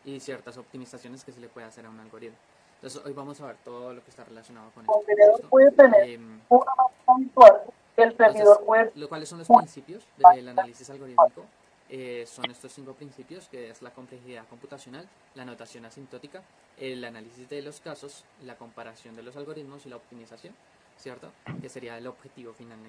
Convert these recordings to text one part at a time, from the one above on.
y ciertas optimizaciones que se le puede hacer a un algoritmo. Entonces hoy vamos a ver todo lo que está relacionado con esto. El servidor ¿Listo? puede tener una máquina virtual. El Entonces, servidor puede ¿cuáles son los una principios del máquina análisis virtual. algorítmico? Son estos 5 principios, que es la complejidad computacional, la notación asintótica, el análisis de los casos, la comparación de los algoritmos y la optimización, ¿cierto? Que sería el objetivo final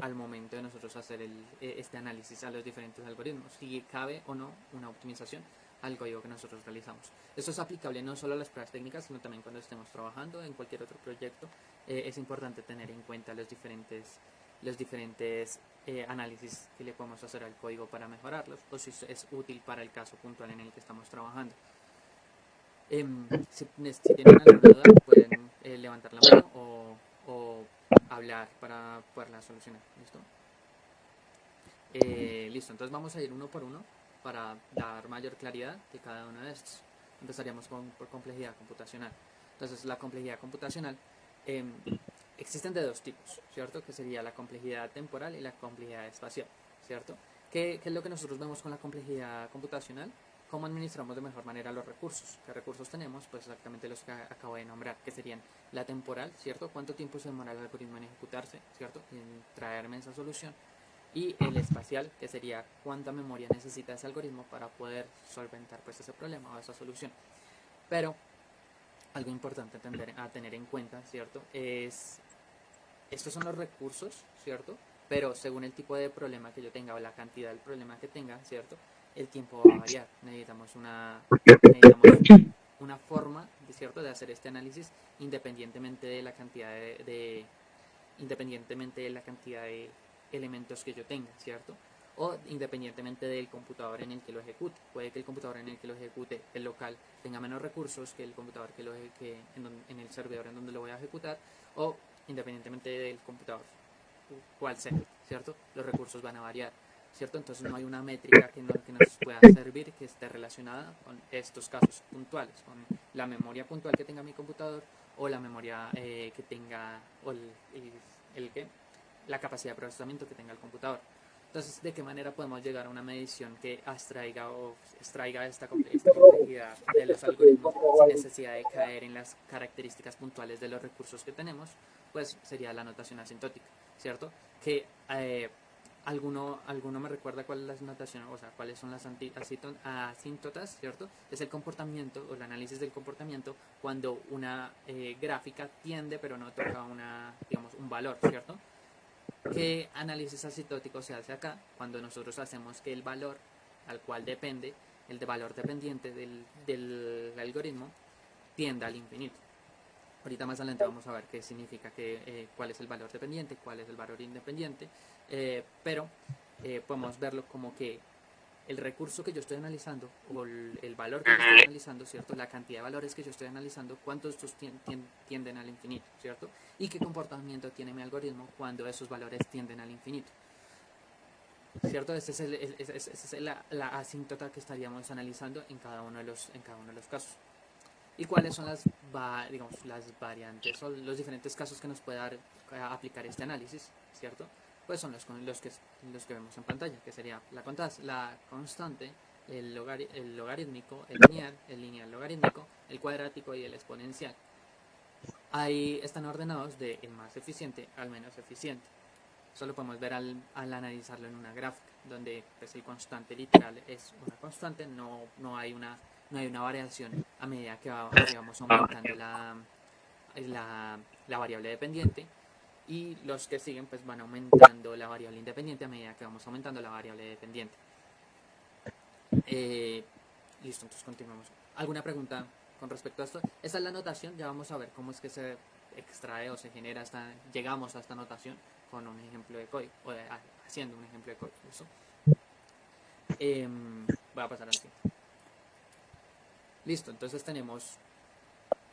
al momento de nosotros hacer este análisis a los diferentes algoritmos, si cabe o no una optimización al código que nosotros realizamos. Esto es aplicable no solo a las pruebas técnicas, sino también cuando estemos trabajando en cualquier otro proyecto. Es importante tener en cuenta los diferentes análisis que le podemos hacer al código para mejorarlos, o si es útil para el caso puntual en el que estamos trabajando. Si tienen alguna duda, pueden levantar la mano o hablar para poderla solucionar. ¿Listo? Listo, entonces vamos a ir uno por uno para dar mayor claridad de cada uno de estos. Empezaríamos por complejidad computacional. Entonces, la complejidad computacional eh, existen de dos tipos, ¿cierto? Que sería la complejidad temporal y la complejidad espacial, ¿cierto? ¿Qué es lo que nosotros vemos con la complejidad computacional? ¿Cómo administramos de mejor manera los recursos? ¿Qué recursos tenemos? Pues exactamente los que acabo de nombrar, que serían la temporal, ¿cierto? ¿Cuánto tiempo se demora el algoritmo en ejecutarse, ¿cierto? En traerme esa solución. Y el espacial, que sería cuánta memoria necesita ese algoritmo para poder solventar pues ese problema o esa solución. Pero algo importante a tener en cuenta, ¿cierto? Estos son los recursos, ¿cierto? Pero según el tipo de problema que yo tenga o la cantidad del problema que tenga, ¿cierto? El tiempo va a variar. Necesitamos una forma, ¿cierto?, de hacer este análisis independientemente de la cantidad independientemente de la cantidad de elementos que yo tenga, ¿cierto? O independientemente del computador en el que lo ejecute. Puede que el computador en el que lo ejecute, el local, tenga menos recursos que el computador en el servidor en donde lo voy a ejecutar, o independientemente del computador, cual sea, ¿cierto? Los recursos van a variar, ¿cierto? Entonces no hay una métrica que nos pueda servir que esté relacionada con estos casos puntuales, con la memoria puntual que tenga mi computador o la memoria que tenga, o el que, la capacidad de procesamiento que tenga el computador. Entonces, ¿de qué manera podemos llegar a una medición que abstraiga o extraiga esta complejidad de los algoritmos sin necesidad de caer en las características puntuales de los recursos que tenemos? Pues sería la notación asintótica, ¿cierto? Que alguno me recuerda cuál es la notación, o sea, cuáles son las asíntotas, ¿cierto? Es el comportamiento o el análisis del comportamiento cuando una gráfica tiende pero no toca digamos, un valor, ¿cierto? ¿Qué análisis asintótico se hace acá? Cuando nosotros hacemos que el valor al cual depende, el de valor dependiente del algoritmo, tienda al infinito. Ahorita más adelante vamos a ver qué significa, cuál es el valor dependiente, cuál es el valor independiente, pero podemos verlo como que el recurso que yo estoy analizando o el valor que yo estoy analizando, ¿cierto? La cantidad de valores que yo estoy analizando, cuántos estos tienden al infinito, ¿cierto? Y qué comportamiento tiene mi algoritmo cuando esos valores tienden al infinito, ¿cierto? Esa es la asíntota que estaríamos analizando en cada uno de los casos. ¿Y cuáles son digamos, las variantes o los diferentes casos que nos puede dar aplicar este análisis, ¿cierto? Pues son los que vemos en pantalla, que sería la constante, el logarítmico, el lineal logarítmico, el cuadrático y el exponencial. Ahí están ordenados de el más eficiente al menos eficiente. Eso lo podemos ver al analizarlo en una gráfica, donde pues, el constante literal es una constante, no hay una variación a medida que vamos aumentando la variable dependiente, y los que siguen pues van aumentando la variable independiente a medida que vamos aumentando la variable dependiente. Eh, Listo, entonces continuamos. ¿Alguna pregunta con respecto a esto? Esta es la notación, ya vamos a ver cómo es que se extrae o se genera llegamos a esta notación con un ejemplo de código, haciendo un ejemplo de código. ¿Listo? Voy a pasar al siguiente. Listo, entonces tenemos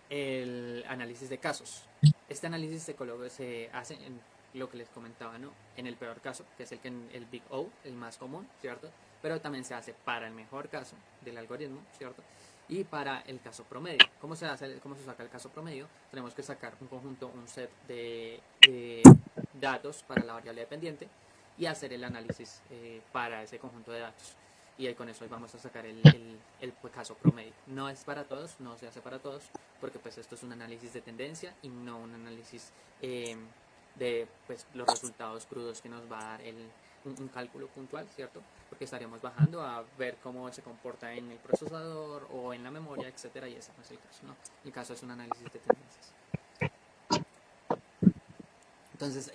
el análisis de casos. Este análisis se hace en lo que les comentaba, ¿no? En el peor caso, que es el Big O, el más común, ¿cierto? Pero también se hace para el mejor caso del algoritmo, ¿cierto? Y para el caso promedio. ¿Cómo se saca el caso promedio? Tenemos que sacar un set de datos para la variable dependiente y hacer el análisis para ese conjunto de datos. Y ahí con eso vamos a sacar el caso promedio. No es para todos, no se hace para todos, porque pues esto es un análisis de tendencia y no un análisis de pues los resultados crudos que nos va a dar un cálculo puntual, ¿cierto? Porque estaríamos bajando a ver cómo se comporta en el procesador o en la memoria, etcétera, y ese no es el caso, ¿no? El caso es un análisis de tendencias. Entonces,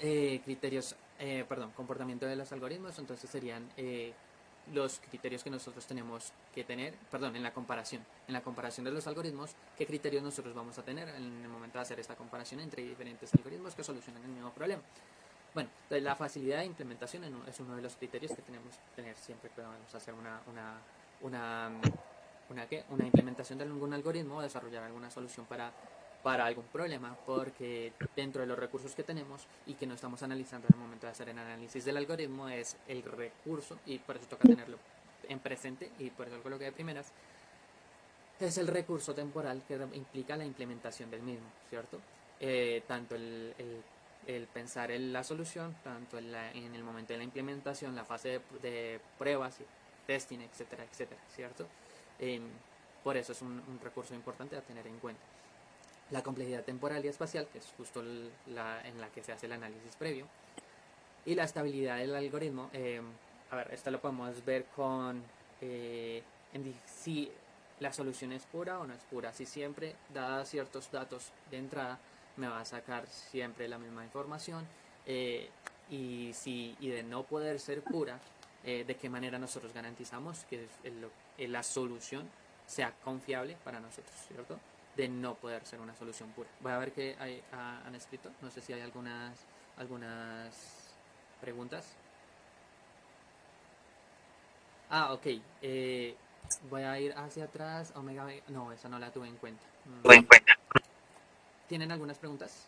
comportamiento de los algoritmos, entonces serían los criterios que nosotros tenemos que tener, en la comparación de los algoritmos, qué criterios nosotros vamos a tener en el momento de hacer esta comparación entre diferentes algoritmos que solucionan el mismo problema. Bueno, entonces la facilidad de implementación es uno de los criterios que tenemos que tener siempre que vamos a hacer una implementación de algún algoritmo o desarrollar alguna solución para algún problema, porque dentro de los recursos que tenemos y que no estamos analizando en el momento de hacer el análisis del algoritmo es el recurso, y por eso toca tenerlo en presente, y por eso lo coloqué de primeras, es el recurso temporal que implica la implementación del mismo, ¿cierto? Tanto el pensar en la solución, tanto en el momento de la implementación, la fase de pruebas, testing, etcétera, etcétera, ¿cierto? Por eso es un recurso importante a tener en cuenta. La complejidad temporal y espacial, que es justo en la que se hace el análisis previo, y la estabilidad del algoritmo. Esto lo podemos ver con si la solución es pura o no es pura. Si siempre, dadas ciertos datos de entrada, me va a sacar siempre la misma información, y de no poder ser pura, de qué manera nosotros garantizamos que la solución sea confiable para nosotros, ¿cierto? De no poder ser una solución pura. Voy a ver qué han escrito. No sé si hay algunas preguntas. Ok. Voy a ir hacia atrás. Omega. No, esa no la tuve en cuenta. ¿Tienen algunas preguntas?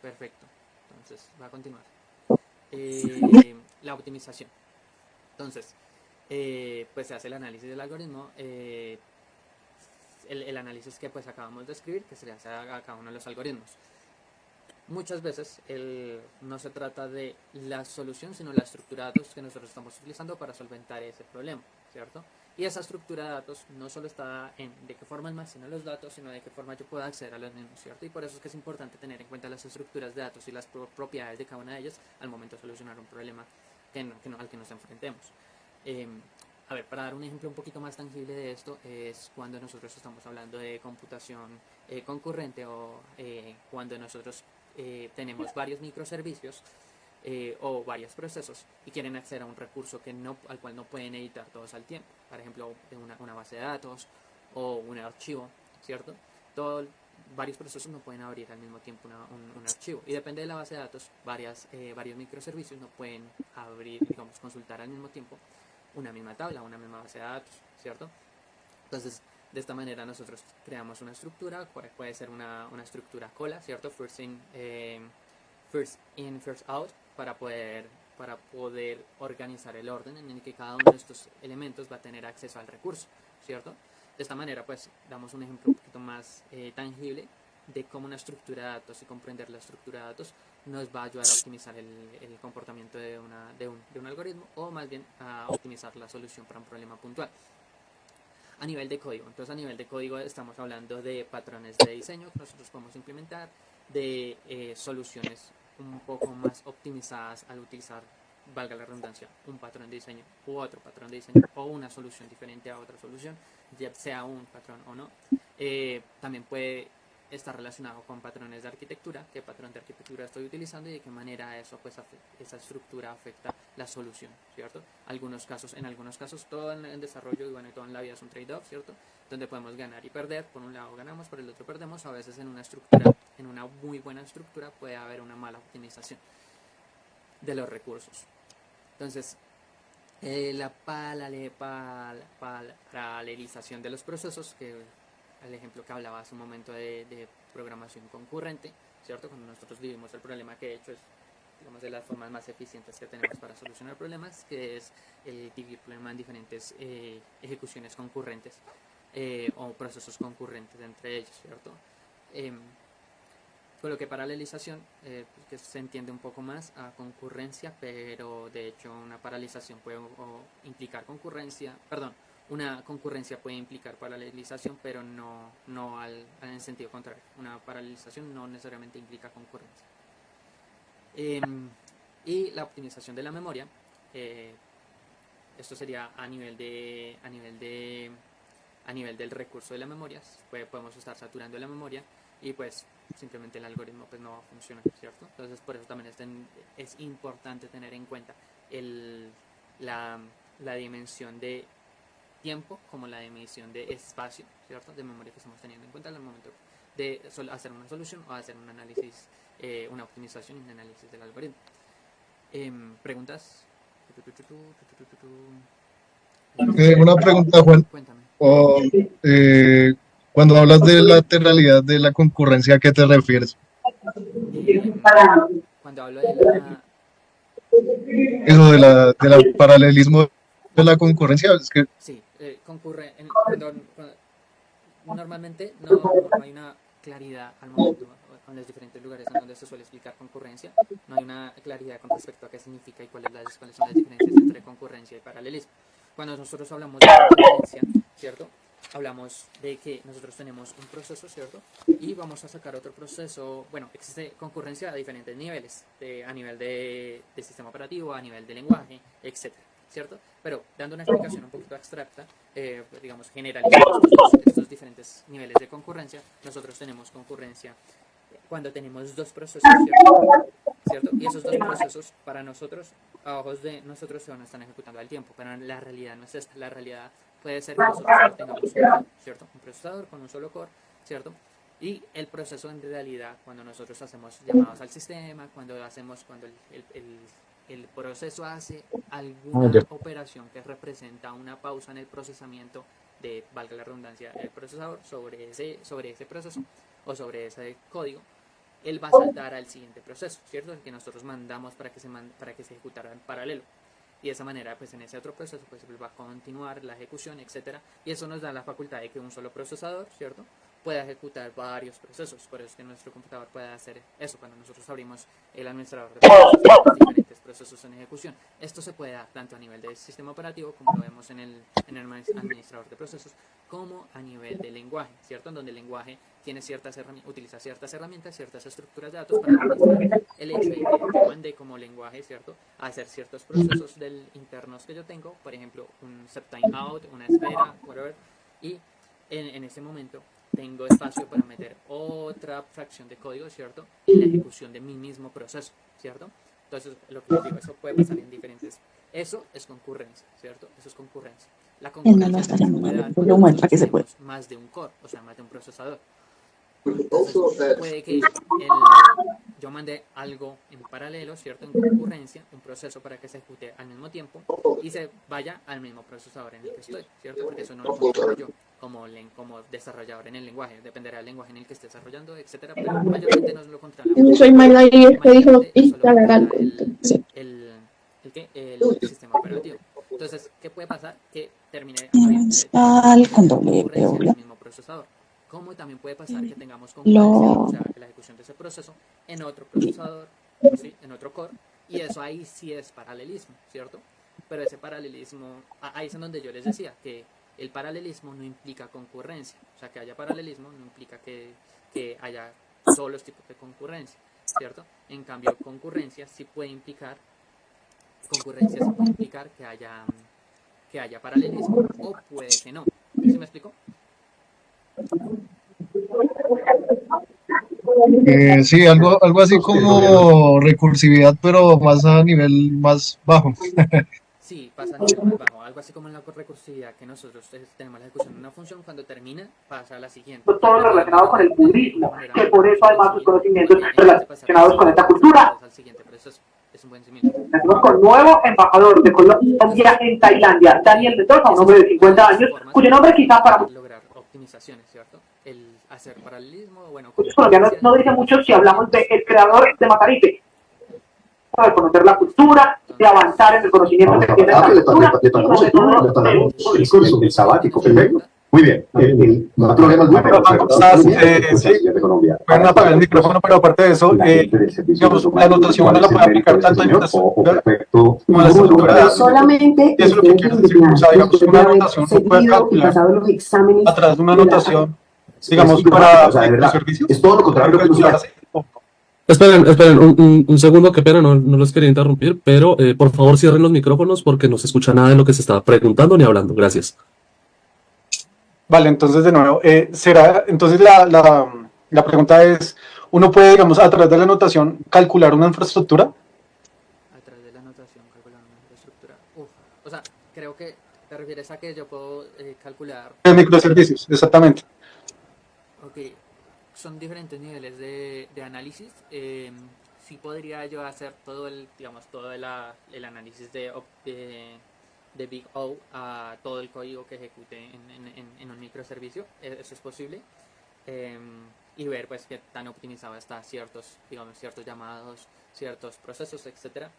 Perfecto. Entonces, va a continuar. La optimización. Entonces, pues se hace el análisis del algoritmo. El análisis que pues acabamos de escribir, que se le hace a cada uno de los algoritmos. Muchas veces no se trata de la solución, sino la estructura de datos que nosotros estamos utilizando para solventar ese problema, ¿cierto? Y esa estructura de datos no solo está en de qué forma almaceno los datos, sino de qué forma yo puedo acceder a los mismos, ¿cierto? Y por eso es que es importante tener en cuenta las estructuras de datos y las propiedades de cada una de ellas al momento de solucionar un problema al que nos enfrentemos. Para dar un ejemplo un poquito más tangible de esto, es cuando nosotros estamos hablando de computación concurrente, o cuando nosotros tenemos varios microservicios o varios procesos y quieren acceder a un recurso al cual no pueden editar todos al tiempo. Por ejemplo, una base de datos o un archivo, ¿cierto? Varios procesos no pueden abrir al mismo tiempo un archivo, y depende de la base de datos, varios microservicios no pueden consultar al mismo tiempo una misma tabla, una misma base de datos, ¿cierto? Entonces, de esta manera nosotros creamos una estructura, puede ser una estructura cola, ¿cierto? First in, first out, para poder organizar el orden en el que cada uno de estos elementos va a tener acceso al recurso, ¿cierto? De esta manera, pues, damos un ejemplo un poquito más tangible de cómo una estructura de datos y comprender la estructura de datos nos va a ayudar a optimizar el comportamiento de un algoritmo, o más bien a optimizar la solución para un problema puntual. A nivel de código, entonces a nivel de código estamos hablando de patrones de diseño que nosotros podemos implementar, de soluciones un poco más optimizadas al utilizar, valga la redundancia, un patrón de diseño u otro patrón de diseño, o una solución diferente a otra solución, ya sea un patrón o no. También puede estar relacionado con patrones de arquitectura, qué patrón de arquitectura estoy utilizando y de qué manera esa estructura afecta la solución, ¿cierto? En algunos casos todo en desarrollo y todo en la vida es un trade-off, ¿cierto? Donde podemos ganar y perder. Por un lado ganamos, por el otro perdemos. A veces en una muy buena estructura puede haber una mala optimización de los recursos. Entonces, la paralelización de los procesos, que el ejemplo que hablaba hace un momento de programación concurrente, ¿cierto? Cuando nosotros vivimos el problema, que de hecho es, digamos, de las formas más eficientes que tenemos para solucionar problemas, que es dividir problemas en diferentes ejecuciones concurrentes o procesos concurrentes entre ellos, ¿cierto? coloqué paralelización, que se entiende un poco más a concurrencia, pero de hecho una paralización puede implicar concurrencia, perdón, una concurrencia puede implicar paralelización, pero no en el sentido contrario. Una paralelización no necesariamente implica concurrencia. Y la optimización de la memoria, esto sería a nivel del recurso de la memoria. Podemos estar saturando la memoria y pues simplemente el algoritmo pues no va a funcionar, ¿cierto? Entonces por eso también es importante tener en cuenta la dimensión de tiempo como la dimensión de espacio, ¿cierto? De memoria que estamos teniendo en cuenta en el momento de hacer una solución o hacer un análisis, una optimización y un análisis del algoritmo. ¿Preguntas? Una pregunta, Juan. Cuéntame. Cuando hablas de lateralidad de la concurrencia, ¿a qué te refieres? Cuando hablo de Eso del paralelismo de la concurrencia, es que sí, concurre normalmente no hay una claridad al momento en los diferentes lugares en donde se suele explicar concurrencia, no hay una claridad con respecto a qué significa y cuáles son las diferencias entre concurrencia y paralelismo. Cuando nosotros hablamos de concurrencia, ¿cierto? Hablamos de que nosotros tenemos un proceso, ¿cierto? Y vamos a sacar otro proceso. Bueno, existe concurrencia a diferentes niveles, a nivel de sistema operativo, a nivel de lenguaje, etcétera, ¿cierto? Pero dando una explicación un poquito abstracta, digamos, generalizando estos diferentes niveles de concurrencia, nosotros tenemos concurrencia cuando tenemos dos procesos, ¿cierto? Y esos dos procesos, para nosotros, a ojos de nosotros, se van a estar ejecutando al tiempo, pero la realidad no es esta. La realidad puede ser que nosotros solo tengamos un core, ¿cierto? Un procesador con un solo core, ¿cierto? Y el proceso en realidad, cuando nosotros hacemos llamados al sistema, cuando el proceso hace alguna operación que representa una pausa en el procesamiento de, valga la redundancia, el procesador sobre ese proceso o sobre ese código, él va a saltar al siguiente proceso, ¿cierto? El que nosotros mandamos para que se ejecutara en paralelo. Y de esa manera, pues en ese otro proceso, pues va a continuar la ejecución, etcétera. Y eso nos da la facultad de que un solo procesador, ¿cierto?, pueda ejecutar varios procesos. Por eso es que nuestro computador puede hacer eso. Cuando nosotros abrimos el administrador de procesos, tenemos diferentes procesos en ejecución. Esto se puede dar tanto a nivel del sistema operativo, como lo vemos en el administrador de procesos, como a nivel del lenguaje, ¿cierto? En donde el lenguaje tiene utiliza ciertas herramientas, ciertas estructuras de datos para administrar el hecho de que yo mande como lenguaje, ¿cierto?, a hacer ciertos procesos internos que yo tengo, por ejemplo, un set timeout, una espera, whatever, y en ese momento tengo espacio para meter otra fracción de código, ¿cierto?, en la ejecución de mi mismo proceso, ¿cierto? Entonces, lo que les digo, eso puede pasar en diferentes. Eso es concurrencia, ¿cierto? Eso es concurrencia. La concurrencia puede dar cuando nosotros tenemos más de un core, o sea, más de un procesador. Entonces, puede que yo mande algo en paralelo, ¿cierto?, en concurrencia, un proceso para que se ejecute al mismo tiempo y se vaya al mismo procesador en el que estoy, ¿cierto? Porque eso no lo controlo yo como desarrollador en el lenguaje, dependerá del lenguaje en el que esté desarrollando, etcétera, pero mayormente no lo controla. Soy Mayra y este dijo el sistema operativo. Entonces, ¿qué puede pasar? Que termine con doble concurrencia en el mismo procesador. Como también puede pasar que tengamos concurrencia, o sea, la ejecución de ese proceso en otro procesador, ¿sí?, en otro core, y eso ahí sí es paralelismo, ¿cierto? Pero ese paralelismo, ahí es en donde yo les decía que el paralelismo no implica concurrencia, o sea, que haya paralelismo no implica que haya solos tipos de concurrencia, ¿cierto? En cambio, concurrencia sí puede implicar que haya paralelismo, o puede que no. ¿Sí me explico? Sí, algo así como recursividad, pero más a nivel más bajo. Sí, pasa a nivel más bajo, algo así como en la recursividad, que nosotros tenemos la ejecución de una función, cuando termina pasa a la siguiente. Todo lo relacionado con el budismo, que por eso además sus conocimientos relacionados con esta cultura. Al siguiente proceso. Es un buen simil. Tenemos con nuevo embajador de Colombia en Tailandia, Daniel Mendoza, un hombre de 50 años, cuyo nombre quizás para lograr optimizaciones, ¿cierto? El hacer paralelismo, bueno, muchos colombianos no dicen mucho si hablamos del creador de Matarife, de conocer la cultura, de avanzar en el conocimiento que tiene la cultura, y sobre todo el curso sabático, perfecto. Muy bien, no hay problema alguno. Sí, pueden apagar el micrófono, pero aparte de eso, digamos, la anotación uno la puede aplicar tanto en infraestructura como en la estructura de datos. Solamente Y eso es lo que quiero decir. O sea, digamos, una anotación no puede calcular los exámenes a través de una de la- anotación, digamos, para o sea, de verdad, microservicios. es todo lo contrario a lo que calcular usted así. Esperen, un segundo, qué pena, no los quería interrumpir, pero por favor cierren los micrófonos porque no se escucha nada de lo que se está preguntando ni hablando. Gracias. Vale, entonces de nuevo, entonces la pregunta es, ¿uno puede, digamos, a través de la anotación calcular una infraestructura? A través de la anotación, calcular una infraestructura. Uf. O sea, creo que te refieres a que yo puedo calcular. En microservicios, exactamente. Ok, son diferentes niveles de análisis. Sí podría yo hacer todo el, digamos, todo el análisis de Big O a todo el código que ejecute en un microservicio. Eso es posible. Y ver pues qué tan optimizado está ciertos, digamos, ciertos llamados, ciertos procesos, etcétera.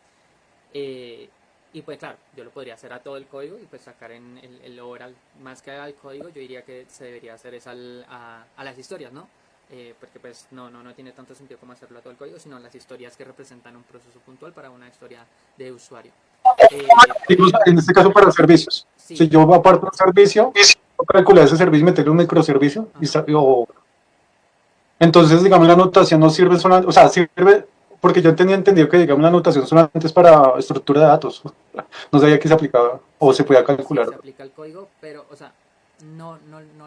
Y pues claro, yo lo podría hacer a todo el código y pues sacar en el overall, más que al código, yo diría que se debería hacer es a las historias, ¿no? Porque pues no tiene tanto sentido como hacerlo a todo el código, sino las historias que representan un proceso puntual para una historia de usuario. Incluso en este caso para servicios. Sí. Si yo aparto un servicio, calcular ese servicio y meterle un microservicio, entonces, digamos, la anotación no sirve solamente, o sea, sirve porque yo tenía entendido que, digamos, la anotación solamente es para estructura de datos. No sabía que se aplicaba o se podía calcular. Sí, se aplica el código, pero, o sea, no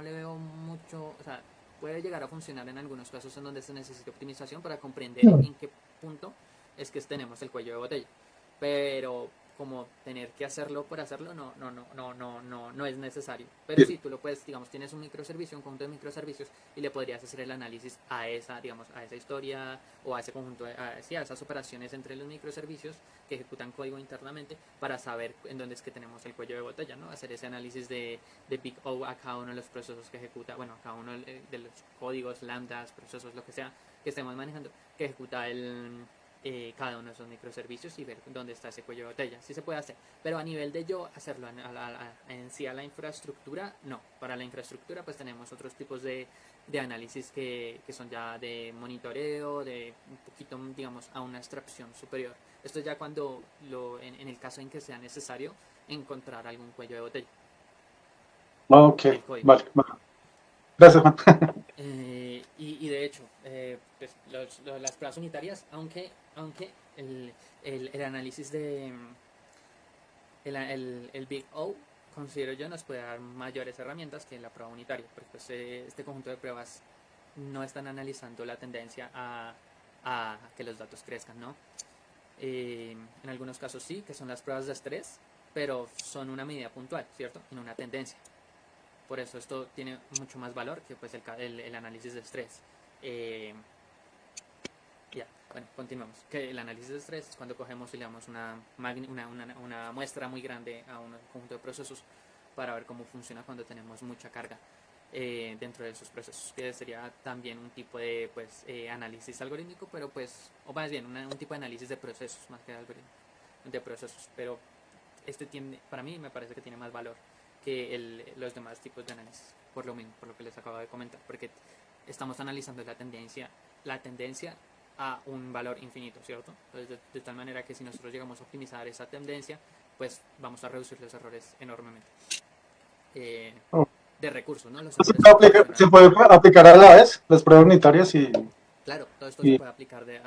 le veo mucho, o sea, puede llegar a funcionar en algunos casos en donde se necesita optimización para comprender en qué punto es que tenemos el cuello de botella. Pero como tener que hacerlo por hacerlo no es necesario. Pero sí, tú lo puedes, digamos, tienes un microservicio, un conjunto de microservicios y le podrías hacer el análisis a esa, digamos, a esa historia o a ese conjunto, a esas operaciones entre los microservicios que ejecutan código internamente para saber en dónde es que tenemos el cuello de botella, ¿no? Hacer ese análisis de Big O a cada uno de los procesos que ejecuta, bueno, a cada uno de los códigos, lambdas, procesos, lo que sea que estemos manejando, que ejecuta cada uno de esos microservicios y ver dónde está ese cuello de botella. Sí se puede hacer, pero a nivel de yo hacerlo en sí a la infraestructura, no. Para la infraestructura pues tenemos otros tipos de análisis que son ya de monitoreo, de un poquito, digamos, a una abstracción superior. Esto ya cuando, en el caso en que sea necesario, encontrar algún cuello de botella. Ok, vale. Gracias, Juan. Y de hecho, pues las pruebas unitarias, aunque el análisis el Big O, considero yo, nos puede dar mayores herramientas que la prueba unitaria, porque pues, este conjunto de pruebas no están analizando la tendencia a que los datos crezcan, ¿no? En algunos casos sí, que son las pruebas de estrés, pero son una medida puntual, ¿cierto? Y no una tendencia. Por eso esto tiene mucho más valor que pues el análisis de estrés. Bueno, continuamos. Que el análisis de estrés es cuando cogemos y le damos una muestra muy grande a un conjunto de procesos para ver cómo funciona cuando tenemos mucha carga dentro de esos procesos, que sería también un tipo de pues análisis algorítmico, pero pues, o más bien un tipo de análisis de procesos más que de algoritmos, de procesos, pero para mí me parece que tiene más valor que los demás tipos de análisis, por lo que les acabo de comentar, porque estamos analizando la tendencia a un valor infinito, ¿cierto? Entonces, de tal manera que si nosotros llegamos a optimizar esa tendencia, pues vamos a reducir los errores enormemente. De recursos, ¿no? Se puede aplicar a la vez las pruebas unitarias y... Claro, todo esto se puede aplicar de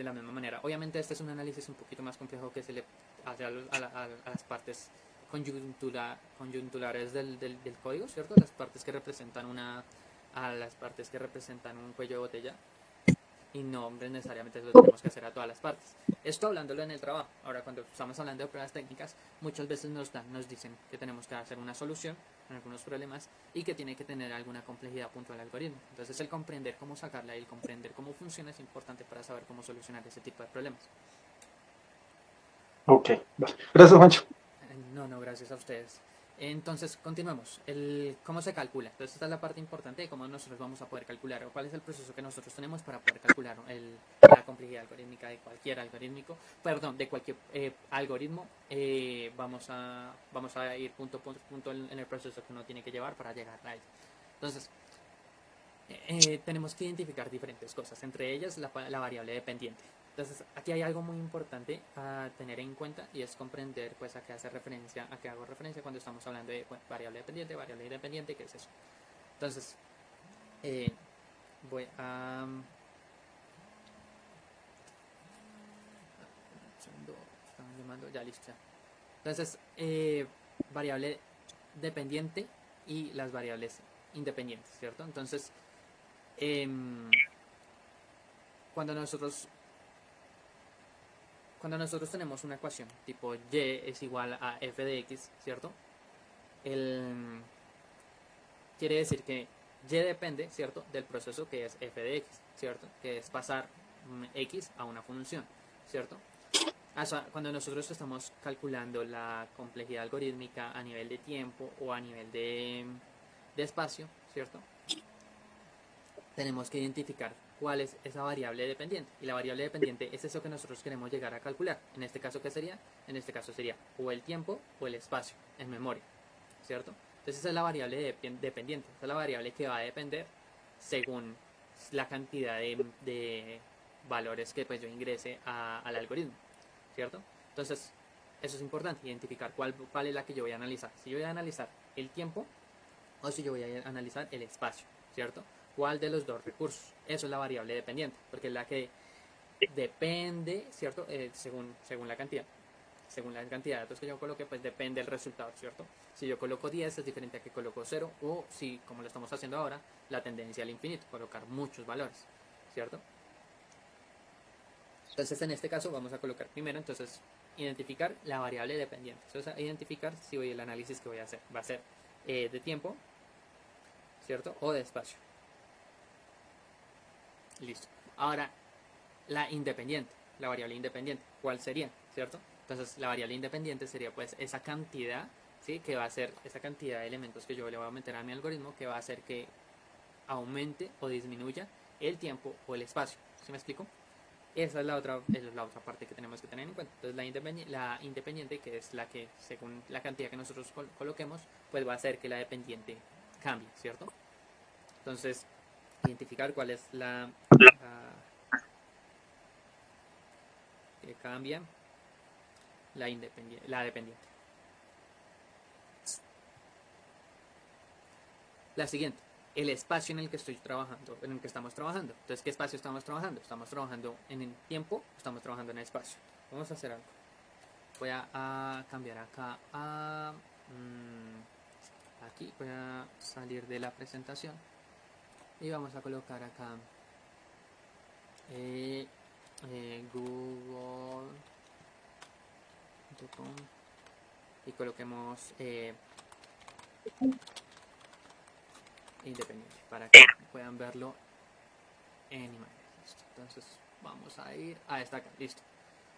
la misma manera. Obviamente este es un análisis un poquito más complejo que se le hace a las partes coyuntulares del código, ¿cierto? Las partes que representan un cuello de botella, y no necesariamente lo tenemos que hacer a todas las partes. Esto hablándolo en el trabajo. Ahora, cuando estamos hablando de pruebas técnicas, muchas veces nos dicen que tenemos que hacer una solución en algunos problemas y que tiene que tener alguna complejidad puntual al algoritmo. Entonces, el comprender cómo sacarla y el comprender cómo funciona es importante para saber cómo solucionar ese tipo de problemas. Ok, gracias, Juancho. No, gracias a ustedes. Entonces, continuemos. ¿Cómo se calcula? Entonces, esta es la parte importante de cómo nosotros vamos a poder calcular, o cuál es el proceso que nosotros tenemos para poder calcular la complejidad algorítmica de cualquier algoritmo. Perdón, de cualquier algoritmo. Vamos a ir punto por punto en el proceso que uno tiene que llevar para llegar a él. Entonces, tenemos que identificar diferentes cosas, entre ellas la variable dependiente. Entonces, aquí hay algo muy importante a tener en cuenta y es comprender pues a qué hago referencia cuando estamos hablando de variable dependiente, variable independiente, ¿qué es eso? Entonces, voy a... un segundo, están llamando, ya listo. Ya. Entonces, variable dependiente y las variables independientes, ¿cierto? Entonces, cuando nosotros tenemos una ecuación tipo y es igual a f de x, ¿cierto? Quiere decir que y depende, ¿cierto?, del proceso que es f de x, ¿cierto? Que es pasar x a una función, ¿cierto? Cuando nosotros estamos calculando la complejidad algorítmica a nivel de tiempo o a nivel de espacio, ¿cierto? Tenemos que identificar cuál es esa variable dependiente. Y la variable dependiente es eso que nosotros queremos llegar a calcular. En este caso, ¿qué sería? En este caso sería o el tiempo o el espacio en memoria, ¿cierto? Entonces esa es la variable dependiente. Esa es la variable que va a depender según la cantidad de valores que pues yo ingrese al algoritmo, ¿cierto? Entonces, eso es importante, identificar cuál es la que yo voy a analizar. Si yo voy a analizar el tiempo o si yo voy a analizar el espacio, ¿cierto? ¿Cuál de los dos recursos? Eso es la variable dependiente, porque es la que depende, ¿cierto? Según la cantidad. Según la cantidad de datos que yo coloque, pues depende el resultado, ¿cierto? Si yo coloco 10 es diferente a que coloco 0, o si, como lo estamos haciendo ahora, la tendencia al infinito, colocar muchos valores, ¿cierto? Entonces, en este caso vamos a colocar primero, entonces, identificar la variable dependiente. Entonces, identificar si el análisis que voy a hacer va a ser de tiempo, ¿cierto? O de espacio. Listo. Ahora, la independiente, la variable independiente, ¿cuál sería? ¿Cierto? Entonces, la variable independiente sería pues esa cantidad, ¿sí? Que va a ser esa cantidad de elementos que yo le voy a meter a mi algoritmo que va a hacer que aumente o disminuya el tiempo o el espacio. ¿Sí me explico? Esa es la otra parte que tenemos que tener en cuenta. Entonces, la independiente, que es la que, según la cantidad que nosotros coloquemos, pues va a hacer que la dependiente cambie, ¿cierto? Entonces, identificar cuál es la que cambia la dependiente. La siguiente, el espacio en el que estoy trabajando, en el que estamos trabajando. Entonces, ¿qué espacio estamos trabajando? ¿Estamos trabajando en el tiempo? ¿Estamos trabajando en el espacio? Vamos a hacer algo. Voy a cambiar acá a aquí. Voy a salir de la presentación y vamos a colocar acá google.com y coloquemos independiente para que puedan verlo en imágenes. Listo. Entonces vamos a ir a esta acá. Listo.